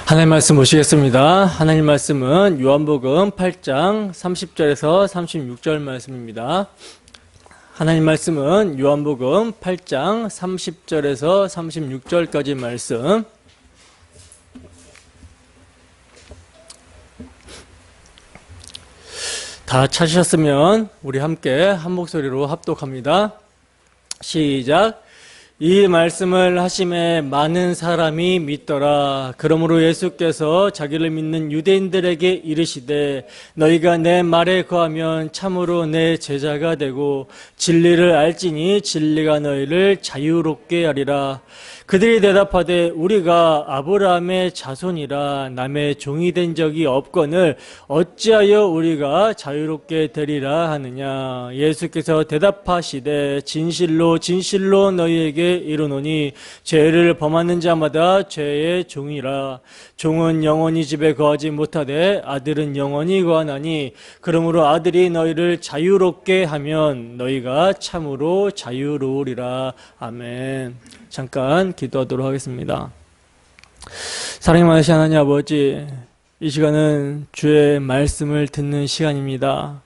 하나님 말씀 보시겠습니다. 하나님 말씀은 요한복음 8장 30절에서 36절 말씀입니다. 하나님 말씀은 요한복음 8장 30절에서 36절까지 말씀. 다 찾으셨으면 우리 함께 한 목소리로 합독합니다. 시작. 이 말씀을 하심에 많은 사람이 믿더라. 그러므로 예수께서 자기를 믿는 유대인들에게 이르시되 너희가 내 말에 거하면 참으로 내 제자가 되고 진리를 알지니 진리가 너희를 자유롭게 하리라. 그들이 대답하되 우리가 아브라함의 자손이라 남의 종이 된 적이 없거늘 어찌하여 우리가 자유롭게 되리라 하느냐. 예수께서 대답하시되 진실로 진실로 너희에게 이르노니 죄를 범하는 자마다 죄의 종이라. 종은 영원히 집에 거하지 못하되 아들은 영원히 거하나니 그러므로 아들이 너희를 자유롭게 하면 너희가 참으로 자유로우리라. 아멘. 잠깐 기도하도록 하겠습니다. 사랑이 많으신 하나님 아버지, 이 시간은 주의 말씀을 듣는 시간입니다.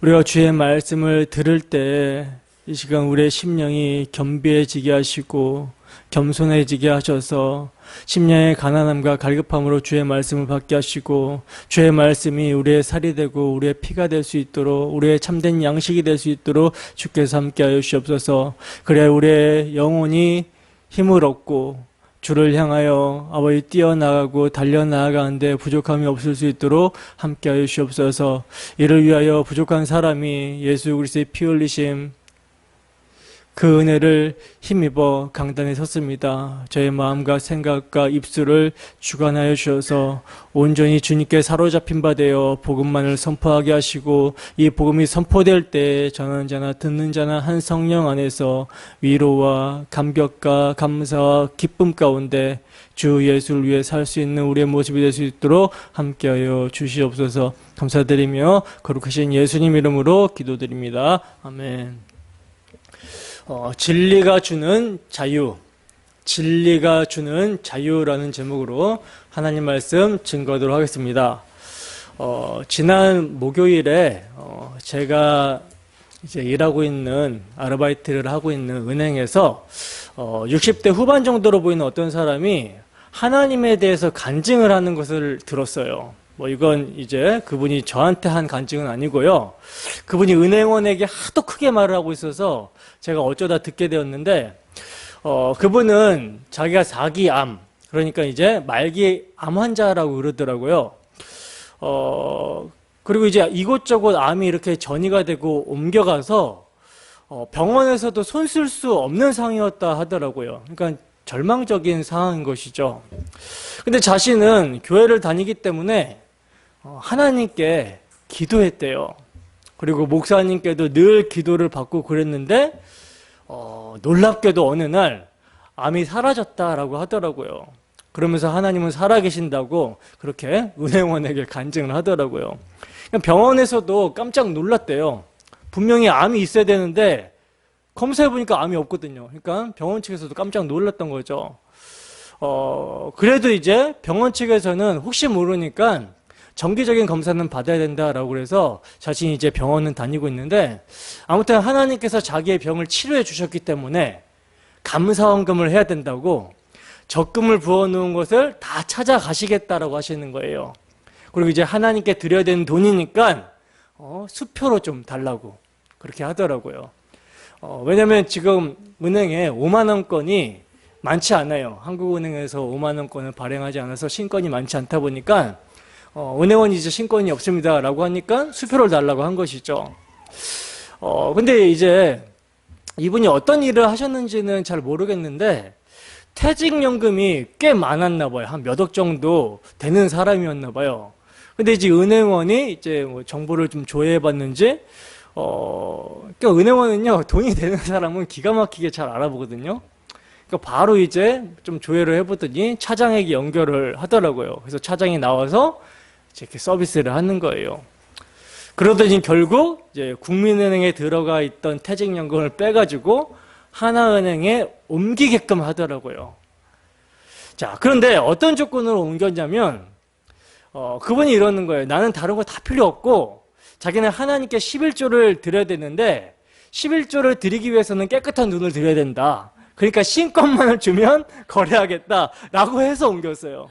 우리가 주의 말씀을 들을 때 이 시간 우리의 심령이 겸비해지게 하시고 겸손해지게 하셔서 심령의 가난함과 갈급함으로 주의 말씀을 받게 하시고 주의 말씀이 우리의 살이 되고 우리의 피가 될 수 있도록 우리의 참된 양식이 될 수 있도록 주께서 함께하여 주시옵소서. 그래야 우리의 영혼이 힘을 얻고 주를 향하여 아버지 뛰어나가고 달려나가는데 부족함이 없을 수 있도록 함께하여 주시옵소서. 이를 위하여 부족한 사람이 예수 그리스도의 피 흘리심 그 은혜를 힘입어 강단에 섰습니다. 저의 마음과 생각과 입술을 주관하여 주셔서 온전히 주님께 사로잡힌 바 되어 복음만을 선포하게 하시고 이 복음이 선포될 때 전하는 자나 듣는 자나 한 성령 안에서 위로와 감격과 감사와 기쁨 가운데 주 예수를 위해 살 수 있는 우리의 모습이 될 수 있도록 함께하여 주시옵소서. 감사드리며 거룩하신 예수님 이름으로 기도드립니다. 아멘. 진리가 주는 자유, 진리가 주는 자유라는 제목으로 하나님 말씀 증거하도록 하겠습니다. 지난 목요일에 제가 이제 일하고 있는 아르바이트를 하고 있는 은행에서 60대 후반 정도로 보이는 어떤 사람이 하나님에 대해서 간증을 하는 것을 들었어요. 이건 이제 그분이 저한테 한 간증은 아니고요. 그분이 은행원에게 하도 크게 말을 하고 있어서 제가 어쩌다 듣게 되었는데, 그분은 자기가 4기 암, 그러니까 이제 말기 암 환자라고 그러더라고요. 그리고 이제 이곳저곳 암이 이렇게 전이가 되고 옮겨가서, 병원에서도 손 쓸 수 없는 상황이었다 하더라고요. 그러니까 절망적인 상황인 것이죠. 근데 자신은 교회를 다니기 때문에 하나님께 기도했대요. 그리고 목사님께도 늘 기도를 받고 그랬는데 놀랍게도 어느 날 암이 사라졌다라고 하더라고요. 그러면서 하나님은 살아계신다고 그렇게 은행원에게 간증을 하더라고요. 병원에서도 깜짝 놀랐대요. 분명히 암이 있어야 되는데 검사해보니까 암이 없거든요. 그러니까 병원 측에서도 깜짝 놀랐던 거죠. 그래도 이제 병원 측에서는 혹시 모르니까 정기적인 검사는 받아야 된다라고 그래서 자신이 이제 병원은 다니고 있는데, 아무튼 하나님께서 자기의 병을 치료해 주셨기 때문에 감사원금을 해야 된다고 적금을 부어놓은 것을 다 찾아가시겠다라고 하시는 거예요. 그리고 이제 하나님께 드려야 되는 돈이니까 수표로 좀 달라고 그렇게 하더라고요. 왜냐면 지금 은행에 5만 원권이 많지 않아요. 한국은행에서 5만 원권을 발행하지 않아서 신권이 많지 않다 보니까 은행원이 이제 신권이 없습니다 라고 하니까 수표를 달라고 한 것이죠. 근데 이제 이분이 어떤 일을 하셨는지는 잘 모르겠는데 퇴직연금이 꽤 많았나 봐요. 한 몇 억 정도 되는 사람이었나 봐요. 근데 이제 은행원이 이제 정보를 좀 조회해 봤는지 그러니까 은행원은요, 돈이 되는 사람은 기가 막히게 잘 알아보거든요. 그러니까 바로 이제 좀 조회를 해보더니 차장에게 연결을 하더라고요. 그래서 차장이 나와서 이렇게 서비스를 하는 거예요. 그러더니 결국 이제 국민은행에 들어가 있던 퇴직연금을 빼가지고 하나은행에 옮기게끔 하더라고요. 자, 그런데 어떤 조건으로 옮겼냐면 그분이 이러는 거예요. 나는 다른 거 다 필요 없고 자기는 하나님께 11조를 드려야 되는데 11조를 드리기 위해서는 깨끗한 눈을 드려야 된다. 그러니까 신것만을 주면 거래하겠다라고 해서 옮겼어요.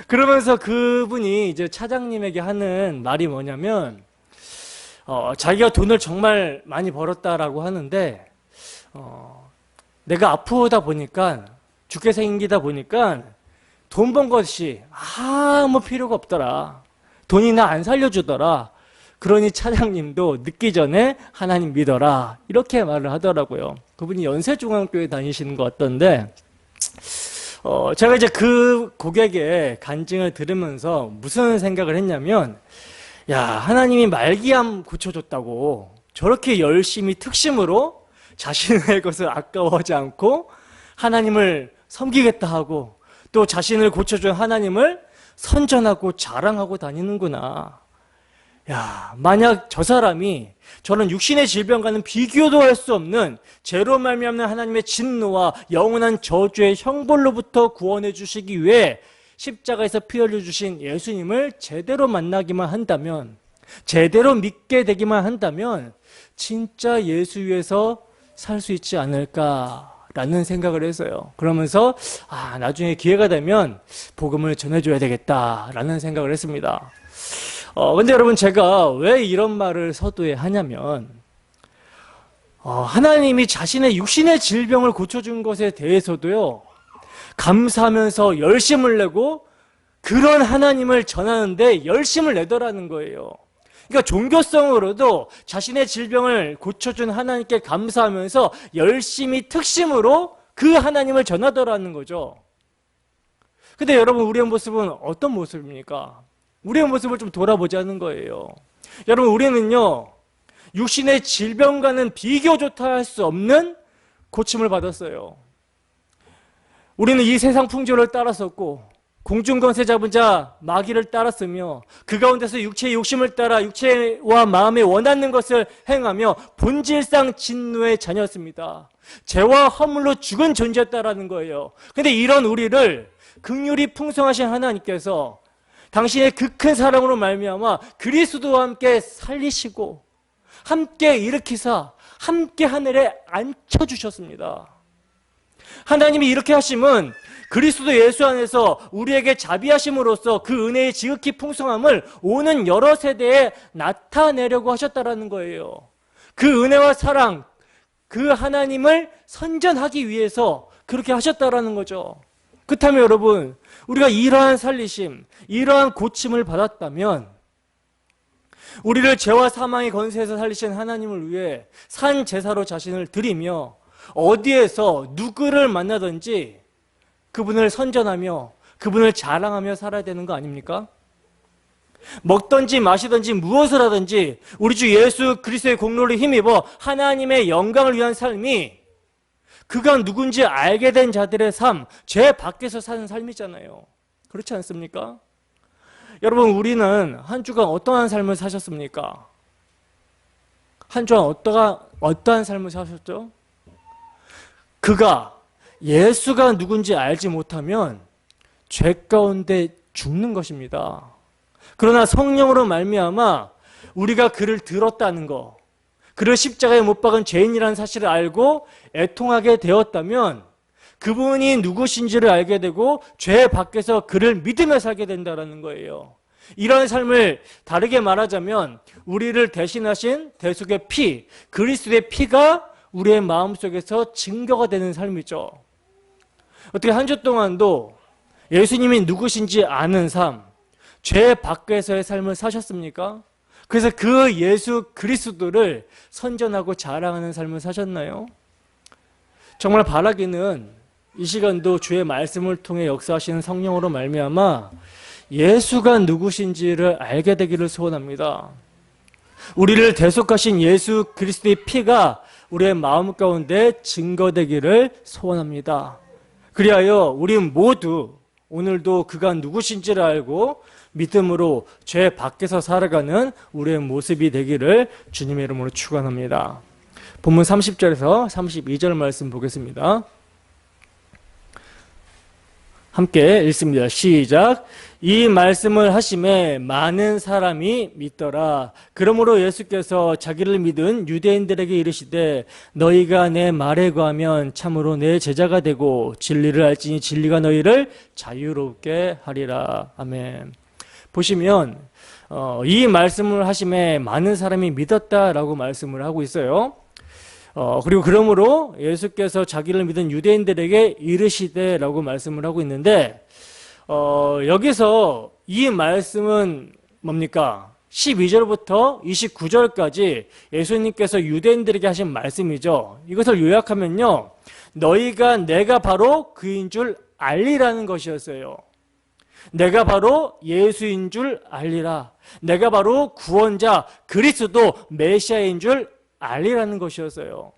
그러면서 그분이 이제 차장님에게 하는 말이 뭐냐면 자기가 돈을 정말 많이 벌었다라고 하는데 내가 아프다 보니까 죽게 생기다 보니까 돈 번 것이 아무 필요가 없더라. 돈이 나 안 살려주더라. 그러니 차장님도 늦기 전에 하나님 믿어라. 이렇게 말을 하더라고요. 그분이 연세중앙교회 다니시는 것 같던데 제가 이제 그 고객의 간증을 들으면서 무슨 생각을 했냐면 야, 하나님이 말기암 고쳐줬다고 저렇게 열심히 특심으로 자신의 것을 아까워하지 않고 하나님을 섬기겠다 하고 또 자신을 고쳐준 하나님을 선전하고 자랑하고 다니는구나. 야, 만약 저 사람이 저는 육신의 질병과는 비교도 할 수 없는 죄로 말미암는 하나님의 진노와 영원한 저주의 형벌로부터 구원해 주시기 위해 십자가에서 피 흘려 주신 예수님을 제대로 만나기만 한다면, 제대로 믿게 되기만 한다면 진짜 예수 위에서 살 수 있지 않을까라는 생각을 했어요. 그러면서 나중에 기회가 되면 복음을 전해줘야 되겠다라는 생각을 했습니다. 근데 여러분, 제가 왜 이런 말을 서두에 하냐면 하나님이 자신의 육신의 질병을 고쳐준 것에 대해서도요, 감사하면서 열심을 내고 그런 하나님을 전하는데 열심을 내더라는 거예요. 그러니까 종교성으로도 자신의 질병을 고쳐준 하나님께 감사하면서 열심히 특심으로 그 하나님을 전하더라는 거죠. 근데 여러분, 우리의 모습은 어떤 모습입니까? 우리의 모습을 좀 돌아보자는 거예요. 여러분, 우리는요, 육신의 질병과는 비교조차 할 수 없는 고침을 받았어요. 우리는 이 세상 풍조를 따랐었고 공중권세 잡은 자 마귀를 따랐으며 그 가운데서 육체의 욕심을 따라 육체와 마음에 원하는 것을 행하며 본질상 진노의 자녀였습니다. 죄와 허물로 죽은 존재였다라는 거예요. 근데 이런 우리를 긍휼이 풍성하신 하나님께서 당신의 그 큰 사랑으로 말미암아 그리스도와 함께 살리시고 함께 일으키사 함께 하늘에 앉혀주셨습니다. 하나님이 이렇게 하심은 그리스도 예수 안에서 우리에게 자비하심으로써 그 은혜의 지극히 풍성함을 오는 여러 세대에 나타내려고 하셨다라는 거예요. 그 은혜와 사랑, 그 하나님을 선전하기 위해서 그렇게 하셨다라는 거죠. 그렇다면 여러분, 우리가 이러한 살리심, 이러한 고침을 받았다면 우리를 죄와 사망의 권세에서 살리신 하나님을 위해 산 제사로 자신을 드리며 어디에서 누구를 만나든지 그분을 선전하며 그분을 자랑하며 살아야 되는 거 아닙니까? 먹든지 마시든지 무엇을 하든지 우리 주 예수 그리스도의 공로를 힘입어 하나님의 영광을 위한 삶이 그가 누군지 알게 된 자들의 삶, 죄 밖에서 사는 삶이잖아요. 그렇지 않습니까? 여러분, 우리는 한 주간 어떠한 삶을 사셨습니까? 한 주간 어떠한 삶을 사셨죠? 그가 예수가 누군지 알지 못하면 죄 가운데 죽는 것입니다. 그러나 성령으로 말미암아 우리가 그를 들었다는 거, 그를 십자가에 못 박은 죄인이라는 사실을 알고 애통하게 되었다면 그분이 누구신지를 알게 되고 죄 밖에서 그를 믿으며 살게 된다는 거예요. 이런 삶을 다르게 말하자면 우리를 대신하신 대속의 피, 그리스도의 피가 우리의 마음속에서 증거가 되는 삶이죠. 어떻게 한 주 동안도 예수님이 누구신지 아는 삶, 죄 밖에서의 삶을 사셨습니까? 그래서 그 예수 그리스도를 선전하고 자랑하는 삶을 사셨나요? 정말 바라기는 이 시간도 주의 말씀을 통해 역사하시는 성령으로 말미암아 예수가 누구신지를 알게 되기를 소원합니다. 우리를 대속하신 예수 그리스도의 피가 우리의 마음 가운데 증거되기를 소원합니다. 그리하여 우리 모두 오늘도 그가 누구신지를 알고 믿음으로 죄 밖에서 살아가는 우리의 모습이 되기를 주님의 이름으로 축원합니다. 본문 30절에서 32절 말씀 보겠습니다. 함께 읽습니다. 시작. 이 말씀을 하심에 많은 사람이 믿더라. 그러므로 예수께서 자기를 믿은 유대인들에게 이르시되 너희가 내 말에 거하면 참으로 내 제자가 되고 진리를 알지니 진리가 너희를 자유롭게 하리라. 아멘. 보시면 이 말씀을 하심에 많은 사람이 믿었다라고 말씀을 하고 있어요. 그리고 그러므로 예수께서 자기를 믿은 유대인들에게 이르시되라고 말씀을 하고 있는데 여기서 이 말씀은 뭡니까? 12절부터 29절까지 예수님께서 유대인들에게 하신 말씀이죠. 이것을 요약하면요, 너희가 내가 바로 그인 줄 알리라는 것이었어요. 내가 바로 예수인 줄 알리라. 내가 바로 구원자 그리스도 메시아인 줄 알리라는 것이었어요.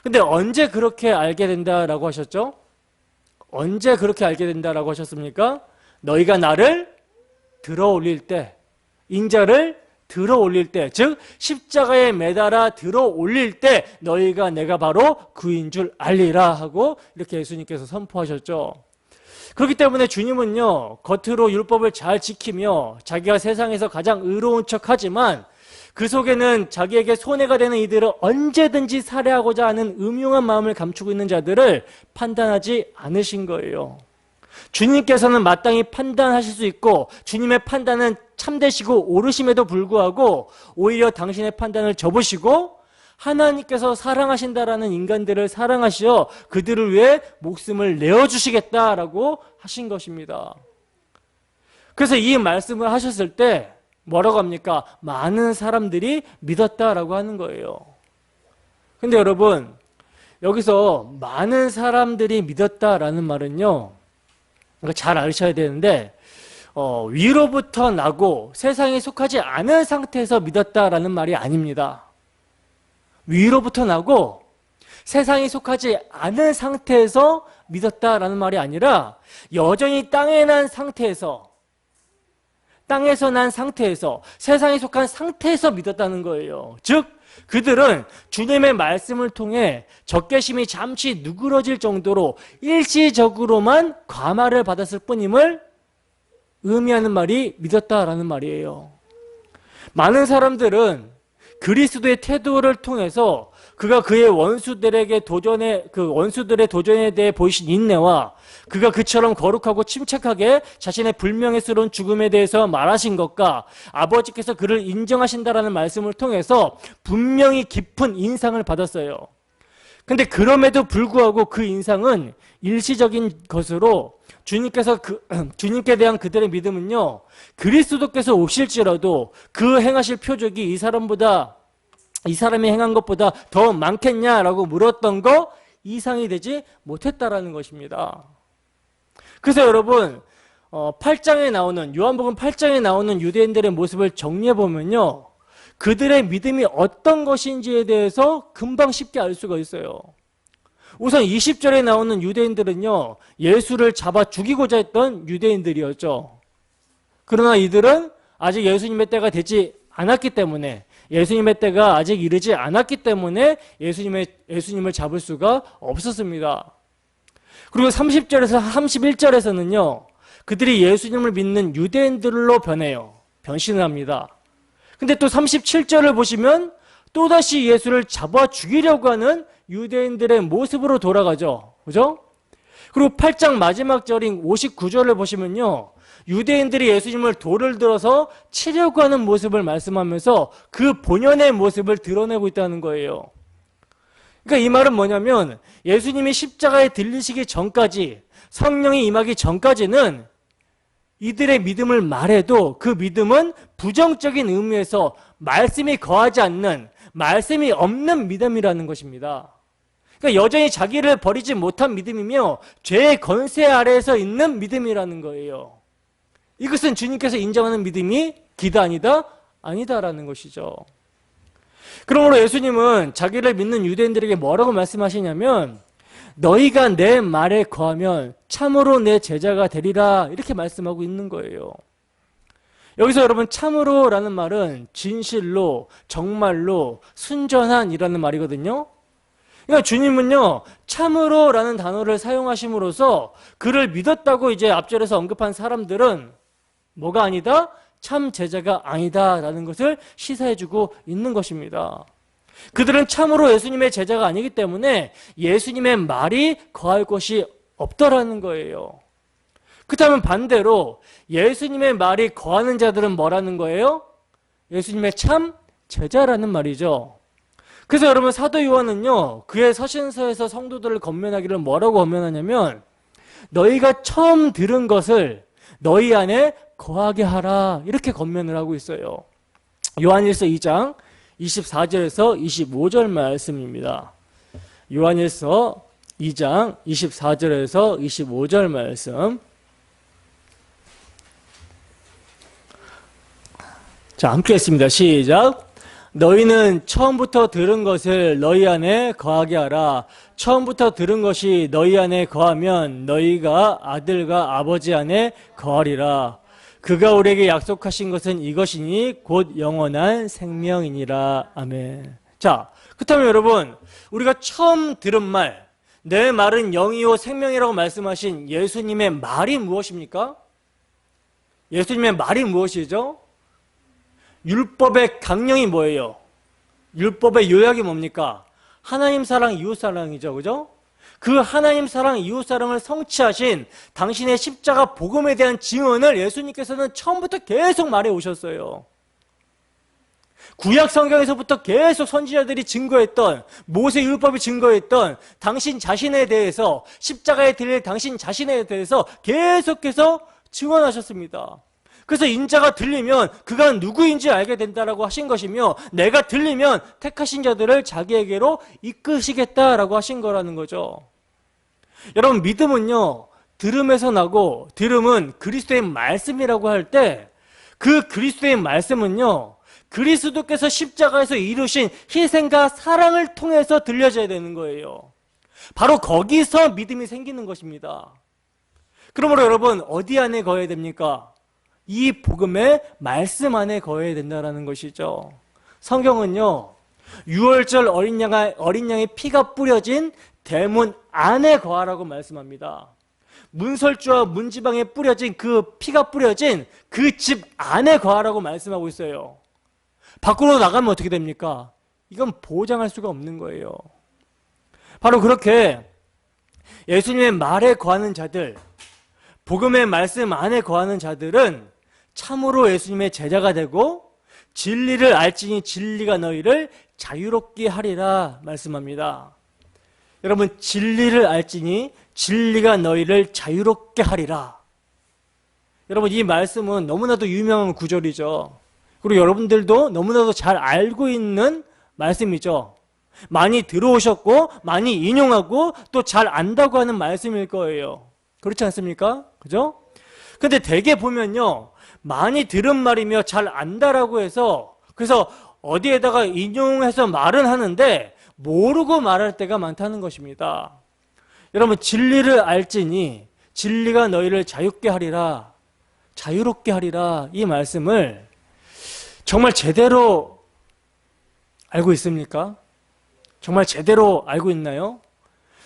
근데 언제 그렇게 알게 된다라고 하셨죠? 언제 그렇게 알게 된다라고 하셨습니까? 너희가 나를 들어 올릴 때, 인자를 들어 올릴 때, 즉 십자가에 매달아 들어 올릴 때 너희가 내가 바로 그인 줄 알리라 하고 이렇게 예수님께서 선포하셨죠. 그렇기 때문에 주님은요, 겉으로 율법을 잘 지키며 자기가 세상에서 가장 의로운 척하지만 그 속에는 자기에게 손해가 되는 이들을 언제든지 살해하고자 하는 음흉한 마음을 감추고 있는 자들을 판단하지 않으신 거예요. 주님께서는 마땅히 판단하실 수 있고 주님의 판단은 참되시고 옳으심에도 불구하고 오히려 당신의 판단을 접으시고 하나님께서 사랑하신다라는 인간들을 사랑하시어 그들을 위해 목숨을 내어주시겠다라고 하신 것입니다. 그래서 이 말씀을 하셨을 때 뭐라고 합니까? 많은 사람들이 믿었다라고 하는 거예요. 근데 여러분, 여기서 많은 사람들이 믿었다라는 말은요, 잘 아셔야 되는데 위로부터 나고 세상에 속하지 않은 상태에서 믿었다라는 말이 아닙니다. 위로부터 나고 세상에 속하지 않은 상태에서 믿었다라는 말이 아니라 여전히 땅에 난 상태에서, 땅에서 난 상태에서, 세상에 속한 상태에서 믿었다는 거예요. 즉 그들은 주님의 말씀을 통해 적개심이 잠시 누그러질 정도로 일시적으로만 감화를 받았을 뿐임을 의미하는 말이 믿었다라는 말이에요. 많은 사람들은 그리스도의 태도를 통해서 그가 그의 원수들의 도전에 대해 보이신 인내와 그가 그처럼 거룩하고 침착하게 자신의 불명예스러운 죽음에 대해서 말하신 것과 아버지께서 그를 인정하신다라는 말씀을 통해서 분명히 깊은 인상을 받았어요. 근데 그럼에도 불구하고 그 인상은 일시적인 것으로 주님께 대한 그들의 믿음은요, 그리스도께서 오실지라도 그 행하실 표적이 이 사람이 행한 것보다 더 많겠냐라고 물었던 거 이상이 되지 못했다라는 것입니다. 그래서 여러분, 8장에 나오는, 요한복음 8장에 나오는 유대인들의 모습을 정리해 보면요, 그들의 믿음이 어떤 것인지에 대해서 금방 쉽게 알 수가 있어요. 우선 20절에 나오는 유대인들은요, 예수를 잡아 죽이고자 했던 유대인들이었죠. 그러나 이들은 아직 예수님의 때가 되지 않았기 때문에, 예수님의 때가 아직 이르지 않았기 때문에 예수님을 잡을 수가 없었습니다. 그리고 30절에서 31절에서는요, 그들이 예수님을 믿는 유대인들로 변신을 합니다. 근데 또 37절을 보시면 또다시 예수를 잡아 죽이려고 하는 유대인들의 모습으로 돌아가죠. 그죠? 그리고 8장 마지막 절인 59절을 보시면요, 유대인들이 예수님을 돌을 들어서 치려고 하는 모습을 말씀하면서 그 본연의 모습을 드러내고 있다는 거예요. 그러니까 이 말은 뭐냐면 예수님이 십자가에 들리시기 전까지, 성령이 임하기 전까지는 이들의 믿음을 말해도 그 믿음은 부정적인 의미에서 말씀이 거하지 않는, 말씀이 없는 믿음이라는 것입니다. 그러니까 여전히 자기를 버리지 못한 믿음이며 죄의 권세 아래에서 있는 믿음이라는 거예요. 이것은 주님께서 인정하는 믿음이 기다 아니다? 아니다라는 것이죠. 그러므로 예수님은 자기를 믿는 유대인들에게 뭐라고 말씀하시냐면 너희가 내 말에 거하면 참으로 내 제자가 되리라, 이렇게 말씀하고 있는 거예요. 여기서 여러분, 참으로라는 말은 진실로, 정말로, 순전한이라는 말이거든요. 그러니까 주님은요, 참으로라는 단어를 사용하심으로써 그를 믿었다고 이제 앞절에서 언급한 사람들은 뭐가 아니다? 참 제자가 아니다라는 것을 시사해주고 있는 것입니다. 그들은 참으로 예수님의 제자가 아니기 때문에 예수님의 말이 거할 곳이 없더라는 거예요. 그렇다면 반대로 예수님의 말이 거하는 자들은 뭐라는 거예요? 예수님의 참 제자라는 말이죠. 그래서 여러분 사도 요한은요, 그의 서신서에서 성도들을 권면하기를 뭐라고 권면하냐면 너희가 처음 들은 것을 너희 안에 거하게 하라, 이렇게 권면을 하고 있어요. 요한일서 2장 24절에서 25절 말씀입니다. 요한일서 2장 24절에서 25절 말씀. 자, 함께 했습니다. 시작. 너희는 처음부터 들은 것을 너희 안에 거하게 하라. 처음부터 들은 것이 너희 안에 거하면 너희가 아들과 아버지 안에 거하리라. 그가 우리에게 약속하신 것은 이것이니 곧 영원한 생명이니라. 아멘. 자, 그렇다면 여러분, 우리가 처음 들은 말, 내 말은 영이요 생명이라고 말씀하신 예수님의 말이 무엇입니까? 예수님의 말이 무엇이죠? 율법의 강령이 뭐예요? 율법의 요약이 뭡니까? 하나님 사랑, 이웃 사랑이죠. 그죠? 그 하나님 사랑, 이웃 사랑을 성취하신 당신의 십자가 복음에 대한 증언을 예수님께서는 처음부터 계속 말해 오셨어요. 구약 성경에서부터 계속 선지자들이 증거했던, 모세 율법이 증거했던 당신 자신에 대해서, 십자가에 들릴 당신 자신에 대해서 계속해서 증언하셨습니다. 그래서 인자가 들리면 그가 누구인지 알게 된다라고 하신 것이며, 내가 들리면 택하신 자들을 자기에게로 이끄시겠다라고 하신 거라는 거죠. 여러분, 믿음은요, 들음에서 나고, 들음은 그리스도의 말씀이라고 할 때 그 그리스도의 말씀은요, 그리스도께서 십자가에서 이루신 희생과 사랑을 통해서 들려져야 되는 거예요. 바로 거기서 믿음이 생기는 것입니다. 그러므로 여러분, 어디 안에 거해야 됩니까? 이 복음의 말씀 안에 거해야 된다는 것이죠. 성경은요, 유월절 어린 양의 피가 뿌려진 대문 안에 거하라고 말씀합니다. 문설주와 문지방에 뿌려진 그 피가 뿌려진 그 집 안에 거하라고 말씀하고 있어요. 밖으로 나가면 어떻게 됩니까? 이건 보장할 수가 없는 거예요. 바로 그렇게 예수님의 말에 거하는 자들, 복음의 말씀 안에 거하는 자들은 참으로 예수님의 제자가 되고 진리를 알지니 진리가 너희를 자유롭게 하리라 말씀합니다. 여러분, 진리를 알지니 진리가 너희를 자유롭게 하리라. 여러분, 이 말씀은 너무나도 유명한 구절이죠. 그리고 여러분들도 너무나도 잘 알고 있는 말씀이죠. 많이 들어오셨고 많이 인용하고 또 잘 안다고 하는 말씀일 거예요. 그렇지 않습니까? 그죠? 근데 대개 보면요, 많이 들은 말이며 잘 안다라고 해서 그래서 어디에다가 인용해서 말은 하는데 모르고 말할 때가 많다는 것입니다. 여러분, 진리를 알지니 진리가 너희를 자유롭게 하리라, 자유롭게 하리라, 이 말씀을 정말 제대로 알고 있습니까? 정말 제대로 알고 있나요?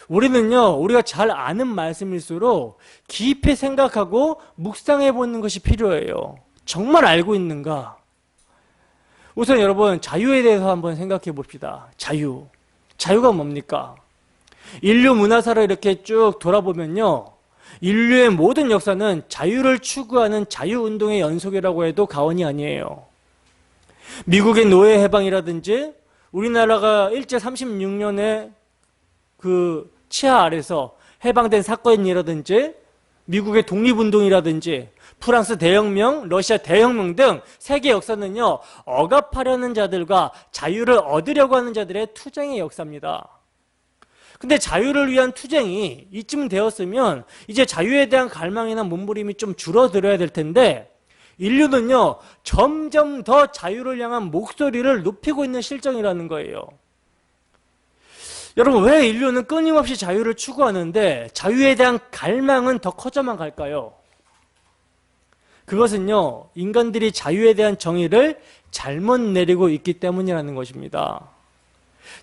우리는요, 우리가 잘 아는 말씀일수록 깊이 생각하고 묵상해 보는 것이 필요해요. 정말 알고 있는가? 우선 여러분, 자유에 대해서 한번 생각해 봅시다. 자유. 자유가 뭡니까? 인류 문화사를 이렇게 쭉 돌아보면요, 인류의 모든 역사는 자유를 추구하는 자유운동의 연속이라고 해도 과언이 아니에요. 미국의 노예 해방이라든지, 우리나라가 일제 36년에 그 치하 아래서 해방된 사건이라든지, 미국의 독립운동이라든지, 프랑스 대혁명, 러시아 대혁명 등 세계 역사는요, 억압하려는 자들과 자유를 얻으려고 하는 자들의 투쟁의 역사입니다. 근데 자유를 위한 투쟁이 이쯤 되었으면 이제 자유에 대한 갈망이나 몸부림이 좀 줄어들어야 될 텐데, 인류는요, 점점 더 자유를 향한 목소리를 높이고 있는 실정이라는 거예요. 여러분, 왜 인류는 끊임없이 자유를 추구하는데 자유에 대한 갈망은 더 커져만 갈까요? 그것은요, 인간들이 자유에 대한 정의를 잘못 내리고 있기 때문이라는 것입니다.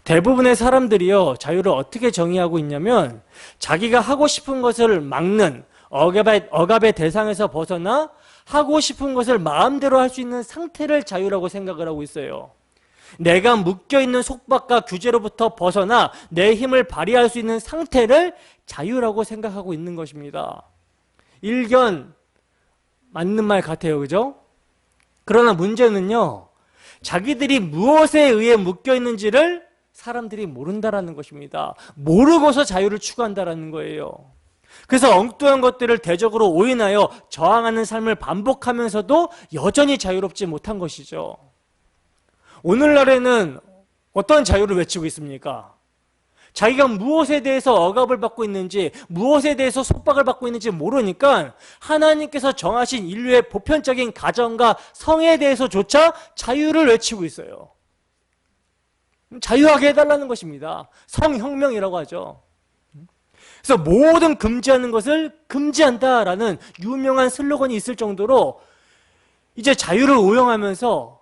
대부분의 사람들이요, 자유를 어떻게 정의하고 있냐면 자기가 하고 싶은 것을 막는 억압의 대상에서 벗어나 하고 싶은 것을 마음대로 할 수 있는 상태를 자유라고 생각을 하고 있어요. 내가 묶여있는 속박과 규제로부터 벗어나 내 힘을 발휘할 수 있는 상태를 자유라고 생각하고 있는 것입니다. 일견 맞는 말 같아요. 그죠? 그러나 문제는요, 자기들이 무엇에 의해 묶여있는지를 사람들이 모른다라는 것입니다. 모르고서 자유를 추구한다라는 거예요. 그래서 엉뚱한 것들을 대적으로 오인하여 저항하는 삶을 반복하면서도 여전히 자유롭지 못한 것이죠. 오늘날에는 어떤 자유를 외치고 있습니까? 자기가 무엇에 대해서 억압을 받고 있는지, 무엇에 대해서 속박을 받고 있는지 모르니까 하나님께서 정하신 인류의 보편적인 가정과 성에 대해서조차 자유를 외치고 있어요. 자유하게 해달라는 것입니다. 성혁명이라고 하죠. 그래서 모든 금지하는 것을 금지한다라는 유명한 슬로건이 있을 정도로 이제 자유를 오용하면서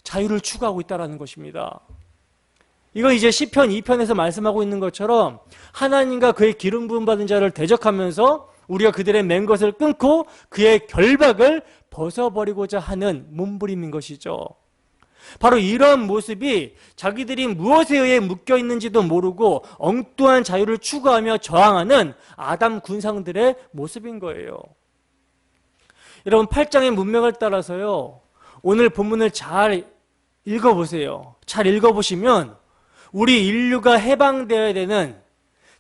자유를 추구하고 있다는 것입니다. 이거 이제 시편 2편에서 말씀하고 있는 것처럼 하나님과 그의 기름 부음 받은 자를 대적하면서 우리가 그들의 맨 것을 끊고 그의 결박을 벗어버리고자 하는 몸부림인 것이죠. 바로 이런 모습이 자기들이 무엇에 의해 묶여있는지도 모르고 엉뚱한 자유를 추구하며 저항하는 아담 군상들의 모습인 거예요. 여러분, 8장의 문맥을 따라서요, 오늘 본문을 잘 읽어보세요. 잘 읽어보시면 우리 인류가 해방되어야 되는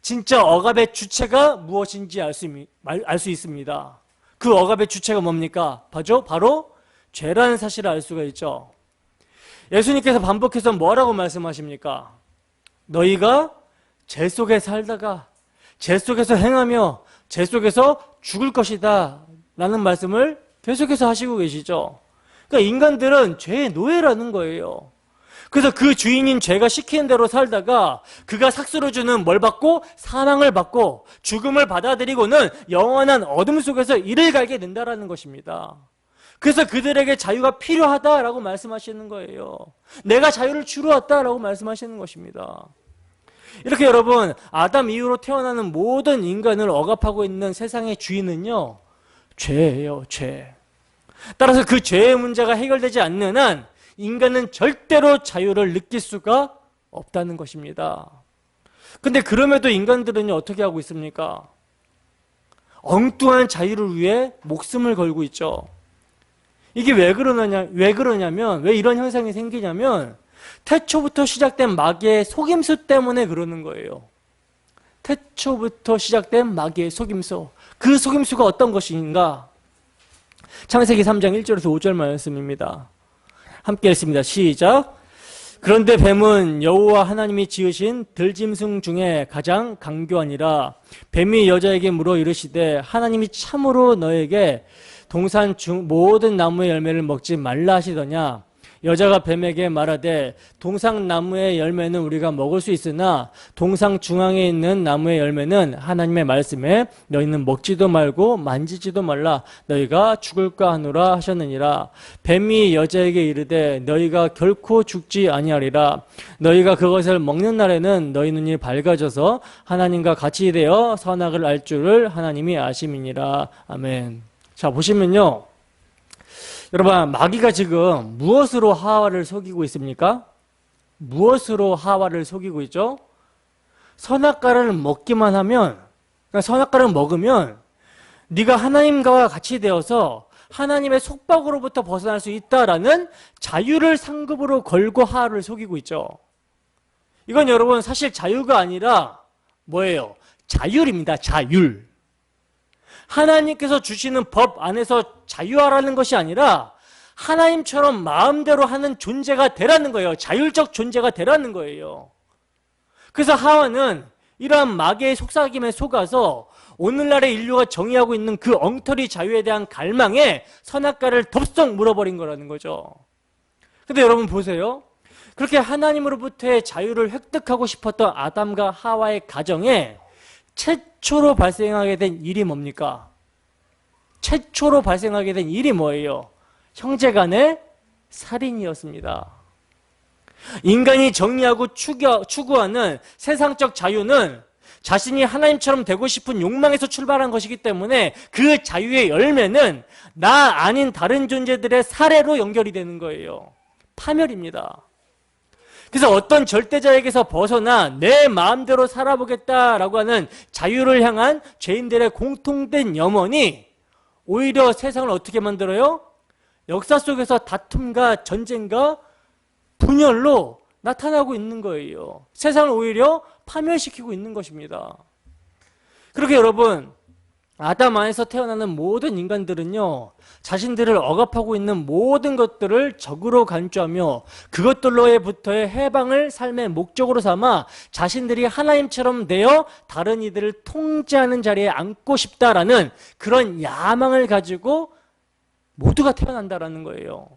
진짜 억압의 주체가 무엇인지 알 수 있습니다. 그 억압의 주체가 뭡니까? 바로 죄라는 사실을 알 수가 있죠. 예수님께서 반복해서 뭐라고 말씀하십니까? 너희가 죄 속에 살다가 죄 속에서 행하며 죄 속에서 죽을 것이다 라는 말씀을 계속해서 하시고 계시죠. 그러니까 인간들은 죄의 노예라는 거예요. 그래서 그 주인인 죄가 시키는 대로 살다가 그가 삭스로 주는 뭘 받고 사망을 받고 죽음을 받아들이고는 영원한 어둠 속에서 이를 갈게 된다라는 것입니다. 그래서 그들에게 자유가 필요하다라고 말씀하시는 거예요. 내가 자유를 주러 왔다라고 말씀하시는 것입니다. 이렇게 여러분, 아담 이후로 태어나는 모든 인간을 억압하고 있는 세상의 주인은요, 죄예요, 죄. 따라서 그 죄의 문제가 해결되지 않는 한 인간은 절대로 자유를 느낄 수가 없다는 것입니다. 근데 그럼에도 인간들은 어떻게 하고 있습니까? 엉뚱한 자유를 위해 목숨을 걸고 있죠. 이게 왜 그러냐면, 왜 이런 현상이 생기냐면, 태초부터 시작된 마귀의 속임수 때문에 그러는 거예요. 태초부터 시작된 마귀의 속임수. 그 속임수가 어떤 것인가? 창세기 3장 1절에서 5절 말씀입니다. 함께 읽습니다. 시작. 그런데 뱀은 여호와 하나님이 지으신 들짐승 중에 가장 강교하니라. 뱀이 여자에게 물어 이르시되 하나님이 참으로 너에게 동산 중 모든 나무의 열매를 먹지 말라 하시더냐. 여자가 뱀에게 말하되 동산 나무의 열매는 우리가 먹을 수 있으나 동산 중앙에 있는 나무의 열매는 하나님의 말씀에 너희는 먹지도 말고 만지지도 말라 너희가 죽을까 하노라 하셨느니라. 뱀이 여자에게 이르되 너희가 결코 죽지 아니하리라. 너희가 그것을 먹는 날에는 너희 눈이 밝아져서 하나님과 같이 되어 선악을 알 줄을 하나님이 아심이니라. 아멘. 자, 보시면요, 여러분, 마귀가 지금 무엇으로 하와를 속이고 있습니까? 무엇으로 하와를 속이고 있죠? 선악과를 먹기만 하면, 그러니까 선악과를 먹으면 네가 하나님과 같이 되어서 하나님의 속박으로부터 벗어날 수 있다라는 자유를 상급으로 걸고 하와를 속이고 있죠. 이건 여러분 사실 자유가 아니라 뭐예요? 자율입니다. 자율. 하나님께서 주시는 법 안에서 자유하라는 것이 아니라 하나님처럼 마음대로 하는 존재가 되라는 거예요. 자율적 존재가 되라는 거예요. 그래서 하와는 이러한 마귀의 속삭임에 속아서 오늘날의 인류가 정의하고 있는 그 엉터리 자유에 대한 갈망에 선악과를 덥석 물어버린 거라는 거죠. 근데 여러분 보세요. 그렇게 하나님으로부터의 자유를 획득하고 싶었던 아담과 하와의 가정에 최초로 발생하게 된 일이 뭡니까? 최초로 발생하게 된 일이 뭐예요? 형제간의 살인이었습니다. 인간이 정의하고 추구하는 세상적 자유는 자신이 하나님처럼 되고 싶은 욕망에서 출발한 것이기 때문에 그 자유의 열매는 나 아닌 다른 존재들의 사례로 연결이 되는 거예요. 파멸입니다. 그래서 어떤 절대자에게서 벗어나 내 마음대로 살아보겠다라고 하는 자유를 향한 죄인들의 공통된 염원이 오히려 세상을 어떻게 만들어요? 역사 속에서 다툼과 전쟁과 분열로 나타나고 있는 거예요. 세상을 오히려 파멸시키고 있는 것입니다. 그렇게 여러분, 아담 안에서 태어나는 모든 인간들은요, 자신들을 억압하고 있는 모든 것들을 적으로 간주하며 그것들로부터의 해방을 삶의 목적으로 삼아 자신들이 하나님처럼 되어 다른 이들을 통제하는 자리에 앉고 싶다라는 그런 야망을 가지고 모두가 태어난다라는 거예요.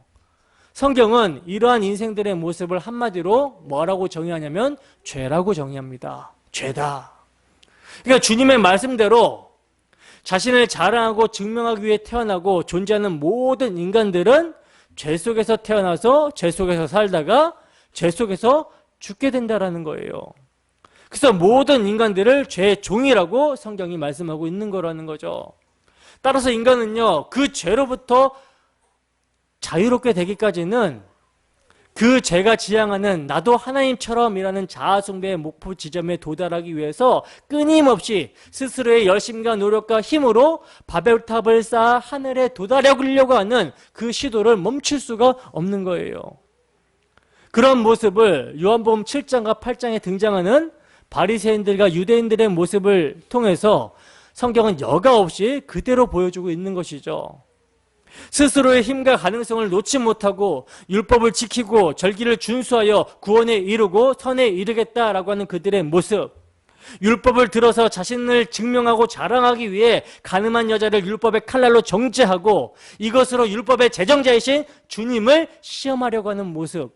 성경은 이러한 인생들의 모습을 한마디로 뭐라고 정의하냐면 죄라고 정의합니다. 죄다. 그러니까 주님의 말씀대로 자신을 자랑하고 증명하기 위해 태어나고 존재하는 모든 인간들은 죄 속에서 태어나서 죄 속에서 살다가 죄 속에서 죽게 된다라는 거예요. 그래서 모든 인간들을 죄의 종이라고 성경이 말씀하고 있는 거라는 거죠. 따라서 인간은요, 그 죄로부터 자유롭게 되기까지는 그 죄가 지향하는 나도 하나님처럼이라는 자아숭배의 목표 지점에 도달하기 위해서 끊임없이 스스로의 열심과 노력과 힘으로 바벨탑을 쌓아 하늘에 도달하려고 하는 그 시도를 멈출 수가 없는 거예요. 그런 모습을 요한복음 7장과 8장에 등장하는 바리새인들과 유대인들의 모습을 통해서 성경은 여과 없이 그대로 보여주고 있는 것이죠. 스스로의 힘과 가능성을 놓지 못하고 율법을 지키고 절기를 준수하여 구원에 이르고 선에 이르겠다라고 하는 그들의 모습, 율법을 들어서 자신을 증명하고 자랑하기 위해 가늠한 여자를 율법의 칼날로 정죄하고 이것으로 율법의 제정자이신 주님을 시험하려고 하는 모습,